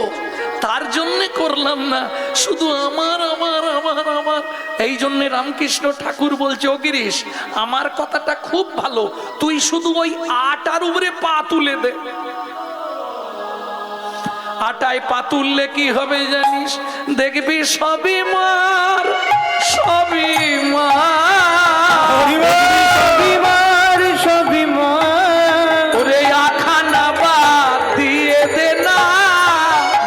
S1: তার জন্যে করলাম না, শুধু আমার আমার আমার আমার। এই জন্যে রামকৃষ্ণ ঠাকুর বলছে, ও গিরিশ, আমার কথাটা খুব ভালো, তুই শুধু ওই আটার উপরে পা তুলে দে। আটায় পা তুললে কি হবে জানিস? দেখবি সবই মার, সবই মার,
S2: সবই মার, সবই মার।
S1: ওরে আখানা বাদ দিয়ে দে না,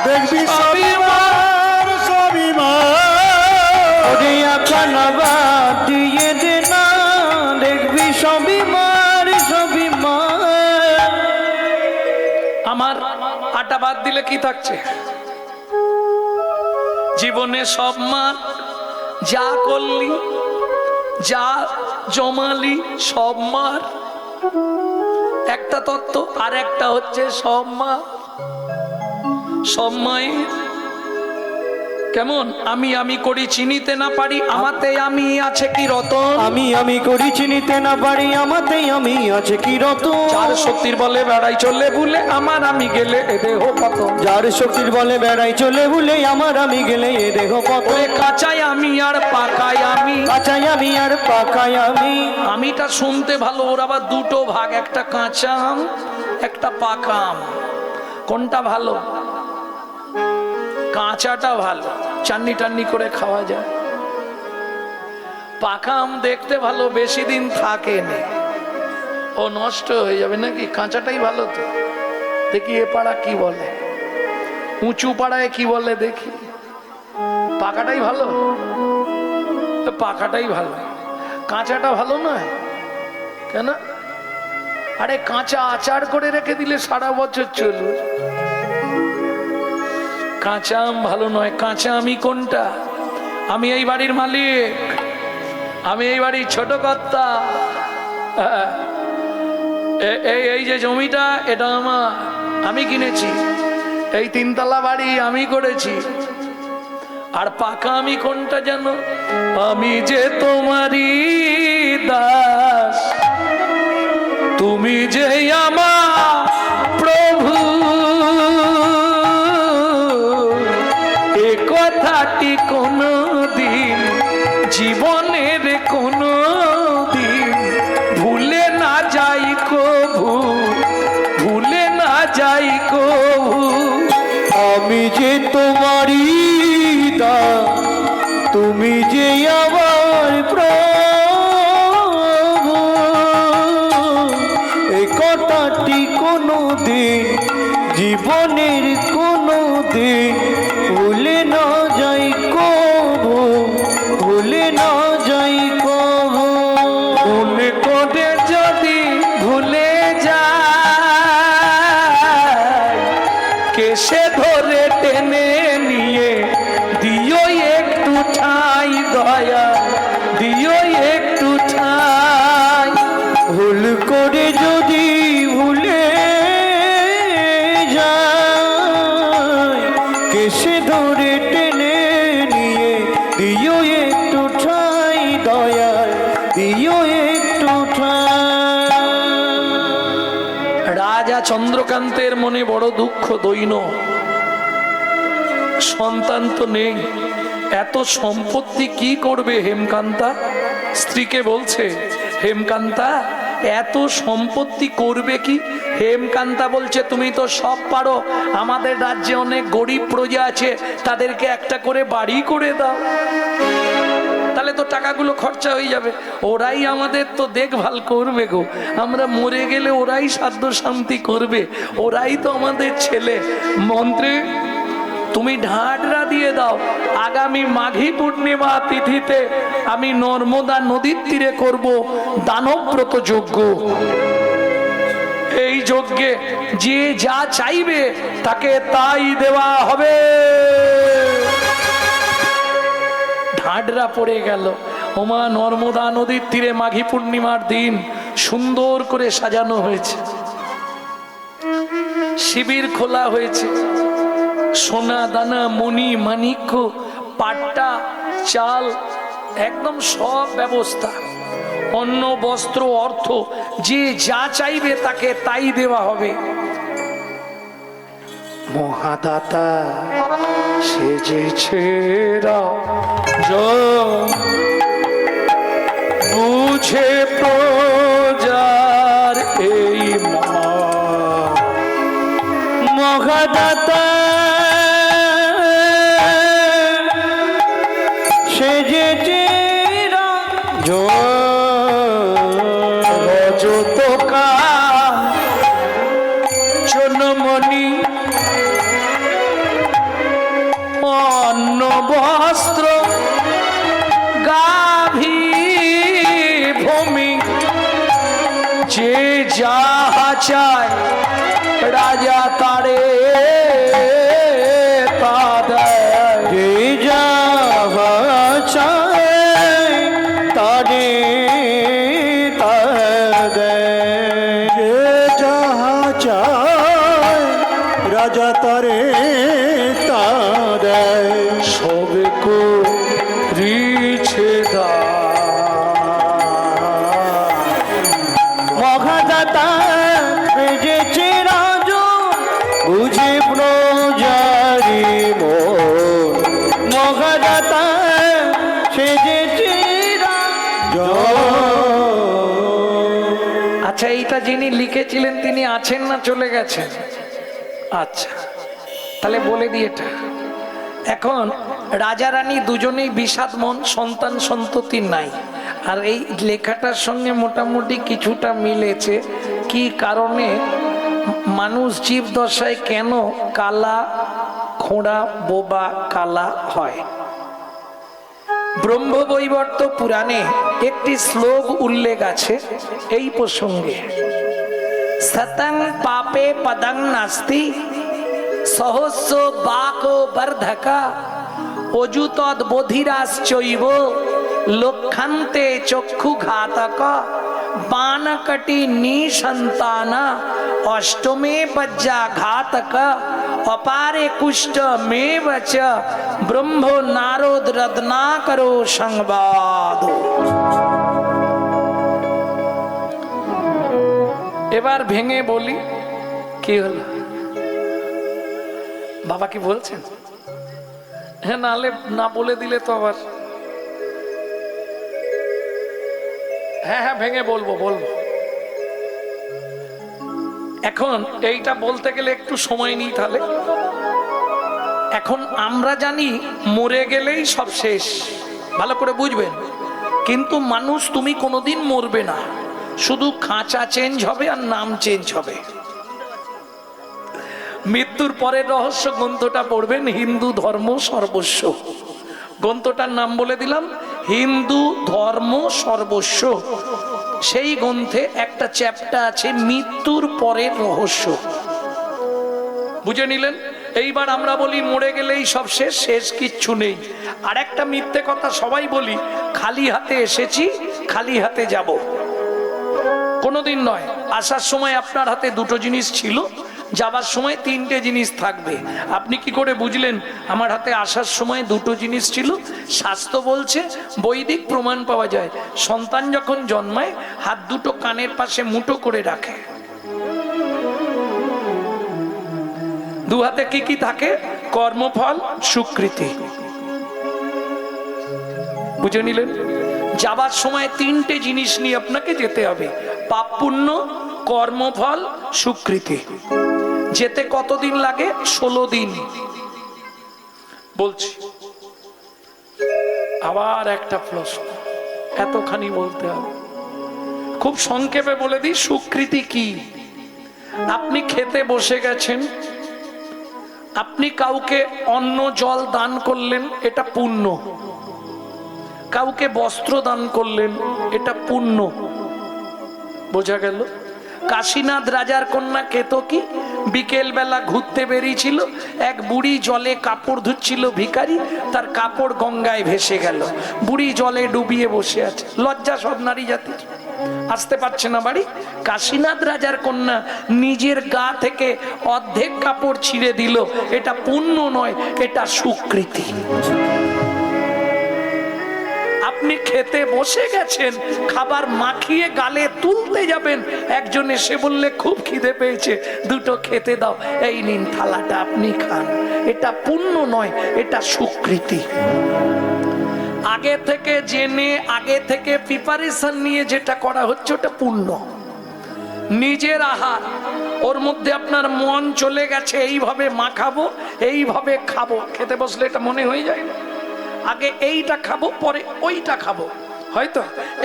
S3: দেখবি সবই মার, সবই মার।
S2: ওরে আখানা বাদ দিয়ে দে না, দেখবি সবই মার, সবই মার।
S1: একটা বাদ দিলে কি থাকছে? জীবনে সব মার, যা করলি, যা জমালি সব মার একটা তত্ত্ব, আর একটা হচ্ছে সব মা সব মায়ের। কেমন? আমি আমি করি চিনিতে না পারি, আমাতে আমি আছে কি রতন।
S2: আমি করি চিনিতে না পারি, আমাতে আমি আছে কি রতন।
S1: চার শক্তির বলে বেড়াই চলে ভুলে, আমার আমি গেলে এ দেহ পতন।
S2: যার শক্তির বলে বেড়াই চলে ভুলে, আমার আমি গেলে এ দেহ পতন।
S1: ওরে কাঁচাই আমি আর পাকাই আমি,
S2: কাঁচাই আমি আর পাকাই আমি।
S1: আমিটা শুনতে ভালো, ওর আবার দুটো ভাগ, একটা কাঁচা আম একটা পাকা আম। কোনটা ভালো? কাঁচাটা ভালো, চান্নি টান্নি করে খাওয়া যায়। পাকা আম দেখতে ভালো, বেশি দিন থাকে না, ও নষ্ট হয়ে যাবে নাকি। কাঁচাটাই ভালো তো। দেখি এ পাড়া কি বলে, উঁচু পাড়ায় কি বলে দেখি। পাকাটাই ভালো, পাকাটাই ভালো, কাঁচাটা ভালো নয় কেন? আরে কাঁচা আচার করে রেখে দিলে সারা বছর চলবে। কাঁচা আম ভালো নয়। কাঁচা আমি কোনটা? আমি এই বাড়ির মালিক, আমি এই বাড়ির ছোট কর্তা। এই যে জমিটা এটা আমার, আমি কিনেছি। এই তিনতলা বাড়ি আমি করেছি। আর পাকা আমি কোনটা জানো? আমি যে তোমারই দাস, তুমি যে আমার প্রভু, এ কথাটি কোনো দিন জীবনের কোনো দিন ভুলে না যাই কভু, ভুলে না যাই কভু।
S2: আমি যে তোমারই দাস, তুমি যে আমার প্রভু, এই কথাটি কোনো দিন জীবনের কোনো দিন ভুলে না যাই কভু, ভুলে না যাই কভু।
S1: ভুল করে যদি ভুলে যায়, কেসে ধরে টেনে নিয়ে দিও একটু ঠাই দয়া, দিও একটু ঠাই।
S2: ভুল করে যদি ভুলে যায়, কেসে ধরে টেনে নিয়ে দিও একটু ঠাই দয়াল, দিও একটু ঠাই।
S1: রাজা চন্দ্রকান্তের মনে বড় দুঃখ দৈন্য, সন্তান তো নেই, এত সম্পত্তি কি করবে হেমকান্তা? স্ত্রীকে বলছে, হেমকান্তা এত সম্পত্তি করবে কি? হেমকান্তা বলছে, তুমি তো সব পারো, আমাদের রাজ্যে অনেক গরিব প্রজা আছে, তাদেরকে একটা করে বাড়ি করে দাও, তাহলে তো টাকাগুলো খরচা হয়ে যাবে। ওরাই আমাদের তো দেখভাল করবে গো, আমরা মরে গেলে ওরাই সাধ্য শান্তি করবে, ওরাই তো আমাদের ছেলে। মন্ত্রী তুমি ঢাডরা দিয়ে দাও, আগামী মাঘী পূর্ণিমা তিথিতে আমি নর্মদা নদীর তীরে করব দানব্রত যজ্ঞ। এই যজ্ঞে যে যা চাইবে তাকে তাই দেওয়া হবে। ঢাডরা পড়ে গেল। ওমা নর্মদা নদীর তীরে মাঘী পূর্ণিমার দিন সুন্দর করে সাজানো হয়েছে, শিবির খোলা হয়েছে, সোনা দানা মণি মাণিক্য পাট্টা চাল একদম সব ব্যবস্থা, অন্ন বস্ত্র অর্থ যে যা চাইবে তাকে তাই দেওয়া হবে। মহাদাতা সেজেছে বুঝে প্রজার এই
S2: মহাদাতা সেজেছে
S1: রজতকা চনমণি অন্ন বস্ত্র গাভী ভূমি যে যাহা চায় রাজা তারে তা দেয়।
S2: যে যাহা চায় তারে তা দেয়।
S3: যে যাহা চায় রাজা তারে তা দেয়।
S1: সবে করিছে
S2: মহাদাতা যে চিরাজ বুঝে প্রজারি মোর। মহাদাতা সে যে চিরাজ।
S1: আচ্ছা, এইটা যিনি লিখেছিলেন তিনি আছেন না চলে গেছেন? আচ্ছা, তাহলে বলে দিই এটা। এখন রাজা রানী দুজনেই বিষাদ মন, সন্তান সন্ততি নাই। আর এই লেখাটার সঙ্গে মোটামুটি কিছুটা মিলেছে। কি কারণে মানুষ জীবদশায় কেন কালা, খোঁড়া, বোবা, কালা হয়? ব্রহ্মবৈবর্ত পুরাণে একটি শ্লোক উল্লেখ আছে এই প্রসঙ্গে। সতং পাপে পদং নাস্তি সহস্র বাকো বর্ধকা অযুতদ বধিরাশ্চৈব লক্ষান্তে চক্ষু ঘাতক বানকটি নিসন্তানা অষ্টমে বজ্জা ঘাতক অপারে কুষ্ঠ মেব চ ব্রহ্ম নারদ রত্নাকরো সংবাদ। এবার ভেঙে বলি, কি হলো বাবা, কি বলছেন? হ্যাঁ, নালে না বলে দিলে তো আবার। হ্যাঁ হ্যাঁ, ভেঙে বলবো। এখন এইটা বলতে গেলে একটু সময় নিই তাহলে। এখন আমরা জানি মরে গেলেই সব শেষ, ভালো করে বুঝবেন। কিন্তু মানুষ তুমি কোনোদিন মরবে না, শুধু খাঁচা চেঞ্জ হবে আর নাম চেঞ্জ হবে। মৃত্যুর পরের রহস্য গ্রন্থটা পড়বেন, হিন্দু ধর্ম সর্বস্ব। গ্রন্থটার নাম বলে দিলাম, হিন্দু ধর্ম সর্বস্ব। সেই গ্রন্থে একটা চ্যাপ্টার আছে মৃত্যুর পরের রহস্য। বুঝে নিলেন? এইবার আমরা বলি মরে গেলেই সব শেষ, শেষ কিচ্ছু নেই। আর একটা মিথ্যে কথা সবাই বলি, খালি হাতে এসেছি খালি হাতে যাব। কোনোদিন নয়। আসার সময় আপনার হাতে দুটো জিনিস ছিল, যাবার সময় তিনটে জিনিস থাকবে। আপনি কি করে বুঝলেন আমার হাতে আসার সময় দুটো জিনিস ছিল? শাস্ত্র বলছে, বৈদিক প্রমাণ পাওয়া যায়। সন্তান যখন জন্মায় হাত দুটো কানের পাশে মুঠো করে রাখে। দু হাতে কি কি থাকে? কর্মফল, স্বীকৃতি। বুঝে নিলেন? যাবার সময় তিনটে জিনিস নিয়ে আপনাকে যেতে হবে, পাপ পুণ্য, কর্মফল, স্বীকৃতি। যেতে কতদিন লাগে? 16 দিন। বলছি আবার একটা প্রশ্ন, এতখানি বলতে হবে? খুব সংক্ষেপে বলে দিই, স্বীকৃতি কি? আপনি খেতে বসে গেছেন, আপনি কাউকে অন্ন জল দান করলেন, এটা পুণ্য। কাউকে বস্ত্র দান করলেন, এটা পুণ্য। বোঝা গেল? কাশীনাথ রাজার কন্যা কেতকী বিকেল বেলা ঘুরতে বেরিয়েছিল, এক বুড়ি জলে কাপড় ধুচ্ছিল, ভিখারি, তার কাপড় গঙ্গায় ভেসে গেল। বুড়ি জলে ডুবিয়ে বসে আছে, লজ্জা সব নারী জাতির, আসতে পারছে না বাড়ি। কাশীনাথ রাজার কন্যা নিজের গা থেকে অর্ধেক কাপড় ছিঁড়ে দিল, এটা পুণ্য নয়, এটা স্বীকৃতি। আপনি খেতে বসে গেছেন, খাবার মাখিয়ে গালে তুলতে যাবেন, একজন এসে বললে খুব খিদে পেয়েছে, দুটো খেতে দাও, এই নিন থালাটা আপনি খান, এটা পুণ্য নয়, এটা স্বীকৃতি। আগে থেকে জেনে, আগে থেকে প্রিপারেশন নিয়ে যেটা করা হচ্ছে ওটা পুণ্য। নিজের আহার, ওর মধ্যে আপনার মন চলে গেছে এইভাবে মাখাবো, এইভাবে খাবো, খেতে বসলে এটা মনে হয়ে যায় না? আগে এইটা খাবো, পরে ওইটা খাবো। হয়তো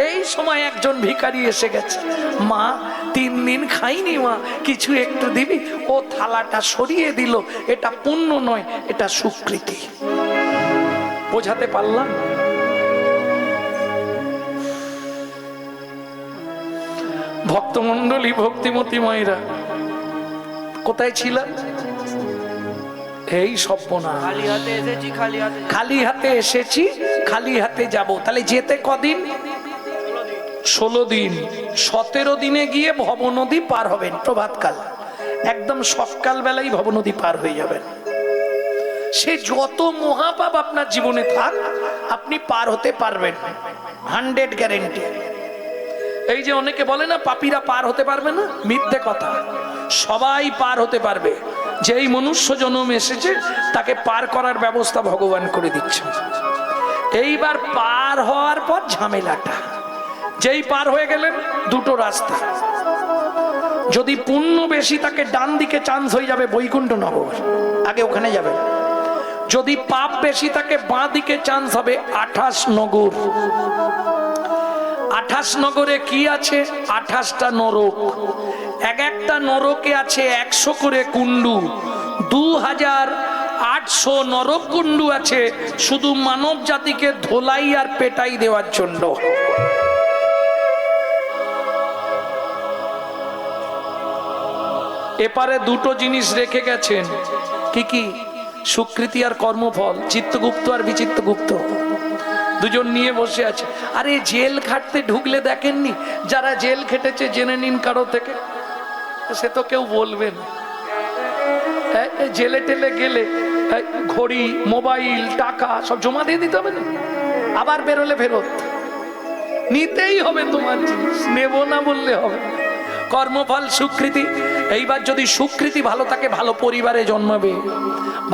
S1: এই সময় একজন ভিখারি এসে গেছে, মা 3 দিন খাইনি মা, কিছু একটু দিবি? ও থালাটা সরিয়ে দিল, এটা পুণ্য নয়, এটা স্বীকৃতি। বোঝাতে পারলাম? ভক্তমণ্ডলী ভক্তিমতী মায়েরা কোথায় ছিলেন? এই সর্বনাশ,
S2: খালি হাতে এসেছি, খালি হাতে যাব।
S1: খালি হাতে এসেছি, খালি হাতে যাব। তাহলে যেতে কদিন? 16 দিন। 17 দিনে গিয়ে ভবনদী পার হবেন প্রভাতকাল, একদম সকাল বেলায় ভবনদী পার হয়ে যাবেন। সে যত মহাপাপ আপনার জীবনে থাক, আপনি পার হতে পারবেন, 100 গ্যারেন্টি। এই যে অনেকে বলে না পাপীরা পার হতে পারবে না, মিথ্যে কথা। সবাই পার হতে পারবে। যেই মনুষ্য জন্ম এসেছে তাকে পার করার ব্যবস্থা ভগবান করে দিচ্ছে। এইবার পার হওয়ার পর ঝামেলাটা, যেই পার হয়ে গেলেন দুটো রাস্তা। যদি পুণ্য বেশি তাকে ডান দিকে চান্স হয়ে যাবে বৈকুণ্ঠ নগর, আগে ওখানে যাবেন। যদি পাপ বেশি তাকে বাঁ দিকে চান্স হবে 28 নগর। 28 নগরে কি আছে? 28টা নরক। এক একটা নরকে আছে 100 করে কুণ্ডু। 2800 নরক কুণ্ডু আছে শুধু মানব জাতিকে ধোলাই আর পেটাই দেওয়ার জন্য। এপারে দুটো জিনিস রেখে গেছেন। কি কি? সুকৃতি আর কর্মফল। চিত্তগুপ্ত আর বিচিত্রগুপ্ত দুজন নিয়ে বসে আছে। আরে জেল খাটতে ঢুকলে দেখেননি, যারা জেল খেটেছে জেনে নিন কারো থেকে, সে তো কেউ বলবেন। জেলে টেলে গেলে ঘড়ি, মোবাইল, টাকা সব জমা দিয়ে দিতে হবে না, আবার বেরোলে ফেরত নিতেই হবে। তোমার জিনিস নেব না বললে হবে। কর্মফল সুকৃতি। এইবার যদি সুকৃতি ভালো থাকে, ভালো পরিবারে জন্মাবে,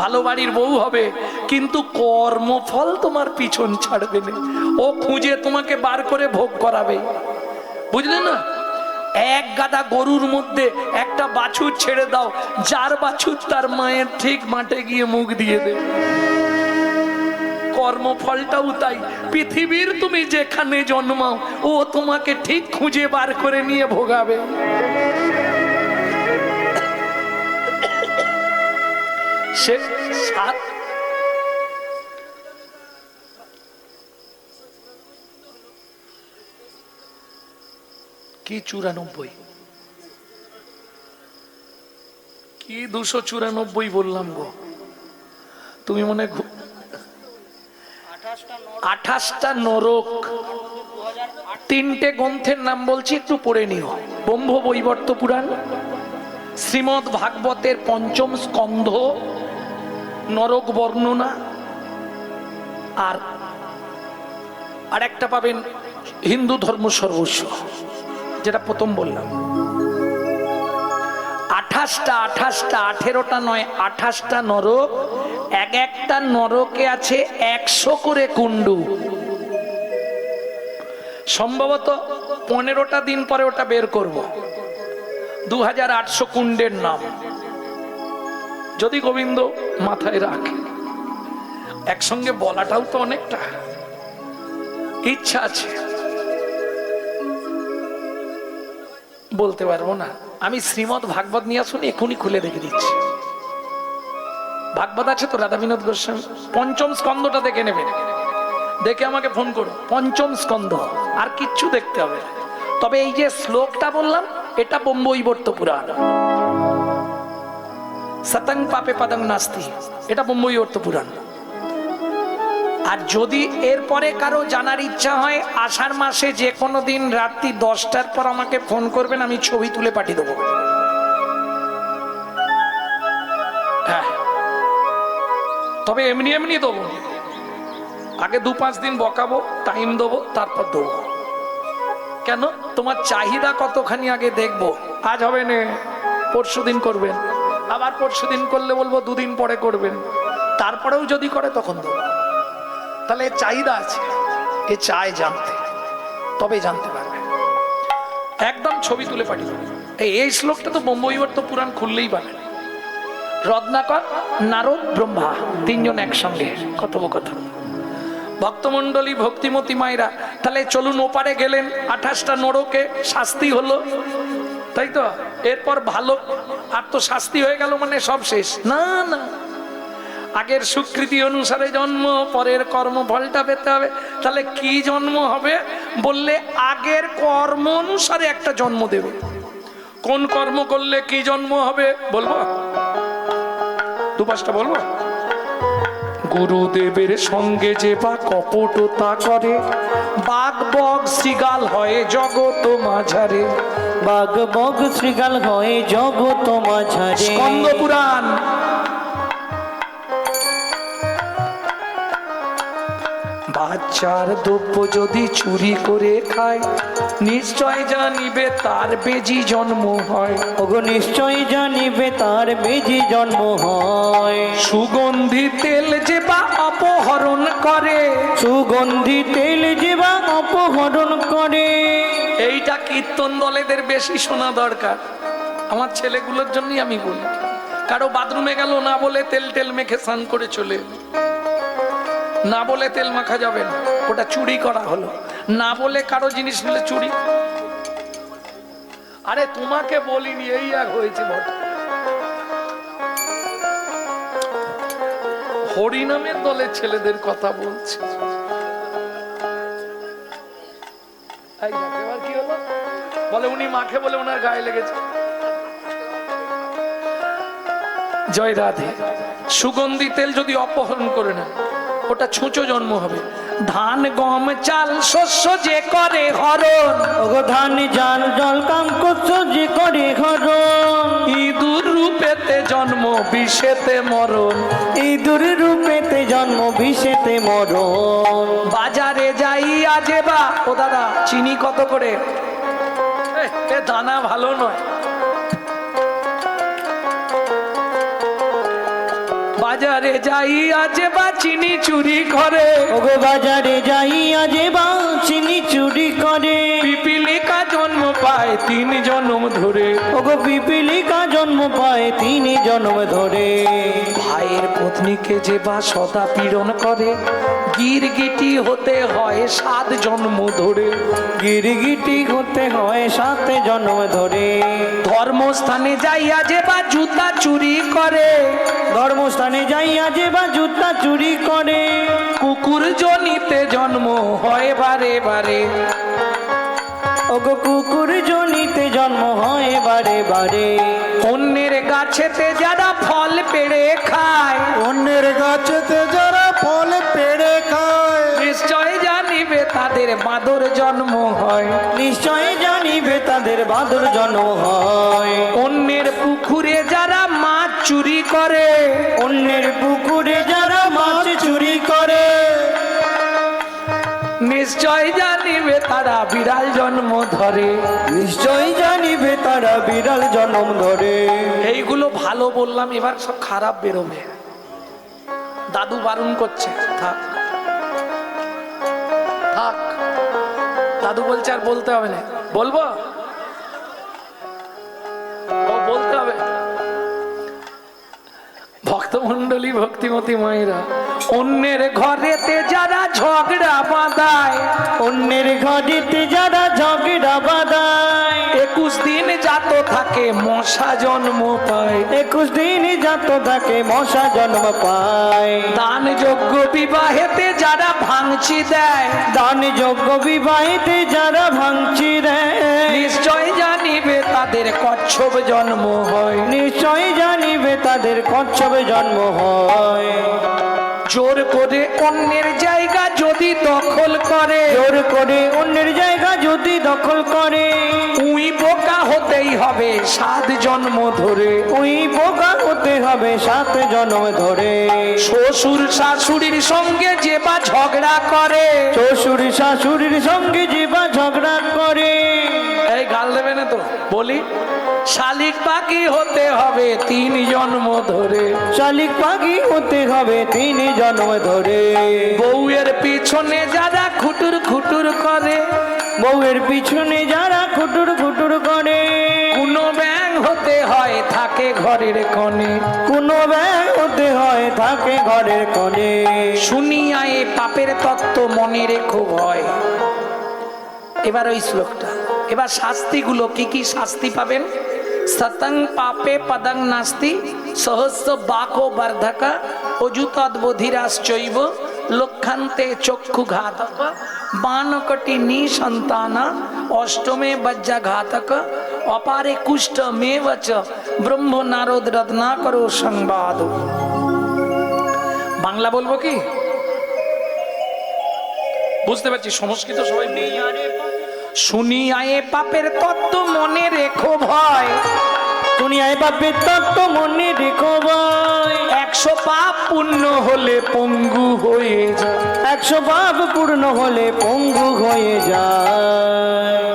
S1: ভালো বাড়ির বউ হবে, কিন্তু কর্মফল তোমার পিছন ছাড়বে না। ও খুঁজে তোমাকে বার করে ভোগ করাবে, বুঝলে না? এক গাদা গরুর মধ্যে একটা বাছুর ছেড়ে দাও, যার বাছুর তার মায়ের ঠিক মাঠে গিয়ে মুখ দিয়ে দেবে। কর্মফলটাও তাই। পৃথিবীর তুমি যেখানে জন্মাও ও তোমাকে ঠিক খুঁজে বার করে নিয়ে ভোগাবে। সে সাত কি 94 কি 294 বললাম গো, তুমি মনে 28টা নরক। 3টে গ্রন্থের নাম বলছি, একটু পড়ে নিও। ব্রহ্ম বৈবর্ত পুরাণ, শ্রীমদ্ ভাগবতের 5ম স্কন্ধ, নরক বর্ণনা, আর একটা পাবেন হিন্দু ধর্ম সর্বস্ব, যেটা প্রথম বললাম। 28টা 18টা নয়, 28টা নরক। এক একটা নরকে আছে 100 করে কুণ্ডু। সম্ভবত 15টা দিন পরে ওটা বের করব। 2800 কুণ্ডের নাম, যদি গোবিন্দ মাথায় রাখে। একসঙ্গে বলাটাও তো অনেকটা, ইচ্ছা আছে, বলতে পারবো না। আমি শ্রীমদ্ ভাগবত নিয়ে আসুন, এখনই খুলে রেখে দিচ্ছি। ভাগবত আছে তো রাধা বিনোদ গোস্বামী, 5ম স্কন্ধটা দেখে নেবেন, দেখে আমাকে ফোন করো। 5ম স্কন্ধ, আর কিচ্ছু দেখতে হবে। তবে এই যে শ্লোকটা বললাম, এটা ব্রহ্মবৈবর্ত পুরাণ। সতং পাপে পদং নাস্তি, এটা ব্রহ্মবৈবর্ত পুরাণ। আর যদি এরপরে কারো জানার ইচ্ছা হয়, আষাঢ় মাসে যে কোনো দিন রাত্রি 10টার পর আমাকে ফোন করবেন, আমি ছবি তুলে পাঠিয়ে দেবো। হ্যাঁ, তবে এমনি এমনি দেবো, আগে 2-5 দিন বকাবো, টাইম দেবো, তারপর দেবো। কেন? তোমার চাহিদা কতখানি আগে দেখবো। আজ হবে না, পরশু দিন করবেন, আবার পরশু দিন করলে বলবো 2 দিন পরে করবেন, তারপরেও যদি করে তখন দেবো। তাহলে চাহিদা আছে, এ চায় জানতে, তবে জানতে পারবে। একদম ছবি তুলে পাঠিয়ে দেবো। এই শ্লোকটা তো ব্রহ্মবৈবর্ত পুরাণ খুললেই পাবেন। রত্নাকর, নারদ, ব্রহ্মা 3 জন একসঙ্গে কথোপকথন। ভক্তমণ্ডলী ভক্তিমতী মায়েরা, তাহলে চলুন, ওপারে গেলেন, 28টা নরকে শাস্তি হলো, তাই তো? এরপর ভালো, আর তো শাস্তি হয়ে গেল মানে সব শেষ? না না, আগের স্বীকৃতি অনুসারে জন্ম, পরের কর্মফলটা পেতে হবে। তাহলে কি জন্ম হবে বললে আগের কর্ম অনুসারে একটা জন্ম দেবে। কোন কর্ম করলে কি জন্ম হবে বলবো, দু পাঁচটা বলবো। গুরুদেবের সঙ্গে যে বা কপটতা করে, বাঘ বগ শৃগাল হয় জগত মাঝারে।
S2: বাঘ বগ শৃগাল হয় জগত মাঝারে।
S1: স্কন্দ পুরাণ। বাচ্চার দ্রব্য যদি চুরি করে খায়, নিশ্চয় জানিবে তার বেজি জন্ম হয়।
S2: ওগো নিশ্চয় জানিবে তার বেজি জন্ম হয়।
S1: সুগন্ধি তেল যে বা অপহরণ করে,
S2: সুগন্ধি তেল যে বা অপহরণ করে।
S1: এইটা কীর্তন দলেদের বেশি শোনা দরকার। আমার ছেলেগুলোর জন্যই আমি বলি, কারো বাথরুমে গেল না বলে তেল টেল মেখে স্নান করে চলে এলো। না বলে তেল মাখা যাবে না, ওটা চুরি করা হলো। না বলে কারো জিনিস নিলে চুরি। আরে তোমাকে বলিনি, এই এক হয়েছে বটে। হরিনামের দলের ছেলেদের কথা বলছে। এই দেখ, এবার কি হলো? বলে উনি মাখে বলে ওনার গায়ে লেগেছে। জয় রাধে। সুগন্ধি তেল যদি অপহরণ করে না, ওটা ছুঁচো জন্ম হবে। ধান গম চাল শস্য যে করে হরণ,
S2: ওগো ধান জাল জল কাম করছ যে করে হরণ।
S1: ইঁদুর রূপেতে জন্ম বিষেতে মরণ।
S2: ইঁদুর রূপেতে জন্ম বিষেতে মরণ।
S1: বাজারে যাইয়া যে বা, ও দাদা চিনি কত করে? এ দানা ভালো নয়। বাজারে যাইয়া যে বা চিনি চুরি করে।
S2: ওগো বাজারে যাইয়া যে বা চিনি চুরি করে।
S1: পিপিলিকা জন্ম পায় 3 জন্ম ধরে।
S2: ওগো পিপিলিকা জন্ম পায় 3 জন্ম ধরে।
S1: ভাইয়ের পত্নীকে যে বা সদা পীড়ন করে, গিরগিটি হতে হয় 7 জন্ম ধরে।
S2: গিরগিটি হতে হয় 7 জন্ম ধরে।
S1: ধর্মস্থানে যাইয়া যে বা জুতা চুরি করে।
S2: ধর্মস্থানে যাইয়া যে বা জুতা চুরি করে।
S1: কুকুর জনিতে জন্ম হয় বারে বারে।
S2: ওগো কুকুর জনিতে জন্ম হয় বারে বারে।
S1: অন্যের গাছেতে যারা ফল পেড়ে খায়,
S3: অন্যের গাছেতে যারা ফল পেড়ে খায়,
S1: নিশ্চয় জানিবে তাদের বাঁদর জন্ম হয়।
S2: নিশ্চয় জানিবে তাদের বাদর জন্ম হয়।
S1: অন্যের পুকুরে যারা মাছ চুরি করে,
S2: অন্যের পুকুরে যারা মাছ চুরি করে,
S1: নিশ্চয় জানিবে তারা বিড়াল জন্ম ধরে।
S2: নিশ্চয় জানিবে তারা বিড়াল জন্ম ধরে।
S1: এইগুলো ভালো বললাম, এবার সব খারাপ বেরোবে। দাদু বারণ করছে, থাক থাক। দাদু বলছে আর বলতে হবে না। বলবো? ও বলতে হবে। ভক্তমণ্ডলী ভক্তিমতী মায়েরা, অন্যের ঘরেতে যারা ঝগড়া বাঁধায়,
S2: অন্যের ঘরেতে যারা ঝগড়া বাঁধায়,
S1: 21 দিন জাত থাকে মশা জন্ম পায়।
S2: 21 দিন জাত থাকে মশা জন্ম পায়।
S1: দান যজ্ঞ বিবাহেতে যারা ভাঙচি দেয়,
S2: দান যজ্ঞ বিবাহিতে যারা ভাঙচি দেয়,
S1: নিশ্চয় জানিবে তাদের কচ্ছপ জন্ম হয়।
S2: নিশ্চয় জানিবে তাদের কচ্ছপে জন্ম হয়।
S1: জোর করে অন্যের জায়গা যদি দখল করে,
S2: জোর করে অন্যের জায়গা যদি দখল করে,
S1: উই বোকা হতেই হবে 7 জন্ম ধরে।
S2: ওই বোকা হতে হবে 7 জন্ম ধরে।
S1: শ্বশুর শাশুড়ির সঙ্গে যে বা ঝগড়া করে,
S2: শ্বশুর শাশুড়ির সঙ্গে যে বা ঝগড়া করে,
S1: এই গাল দেবে না তো বলি, শালিক পাখি হতে হবে 3 জন্ম ধরে।
S2: শালিক পাখি হতে হবে 3 জন্ম ধরে।
S1: বউয়ের পিছনে যারা খুটুর খুটুর করে,
S2: বউয়ের পিছনে যারা খুটুর খুটুর করে,
S1: কোনো ব্যাং হতে হয় থাকে ঘরের কোণে।
S2: কোনো ব্যাং হতে হয় থাকে ঘরের কোণে।
S1: শুনিয়া এ পাপের তত্ত্ব মনে রেখো ভয়। এবার ওই শ্লোকটা, এবার শাস্তিগুলো কি কি শাস্তি পাবেন সতং পাপে পদং নাস্তি সহস্র বাকো বর্ধক অযুতদ বধিরাশ্চৈব লক্ষান্তে চক্ষু ঘাতক বানকটি নিসন্তান অষ্টমে বজ্রঘাতক অপারে কুষ্ঠ মেবচ ব্রহ্ম নারদ রত্নাকর সংবাদ। বাংলা বলবো কি? বুঝতে পারছি, সংস্কৃত সবাই শুনিয়ায়ে পাপের তত্ত্ব মনে রেখো ভয়,
S2: দুনিয়ায় পাপের তত্ত্ব মনে রেখো ভাই,
S1: 100 পাপ পূর্ণ হলে পঙ্গু হয়ে যায়।
S2: 100 পাপ পূর্ণ হলে পঙ্গু হয়ে যায়।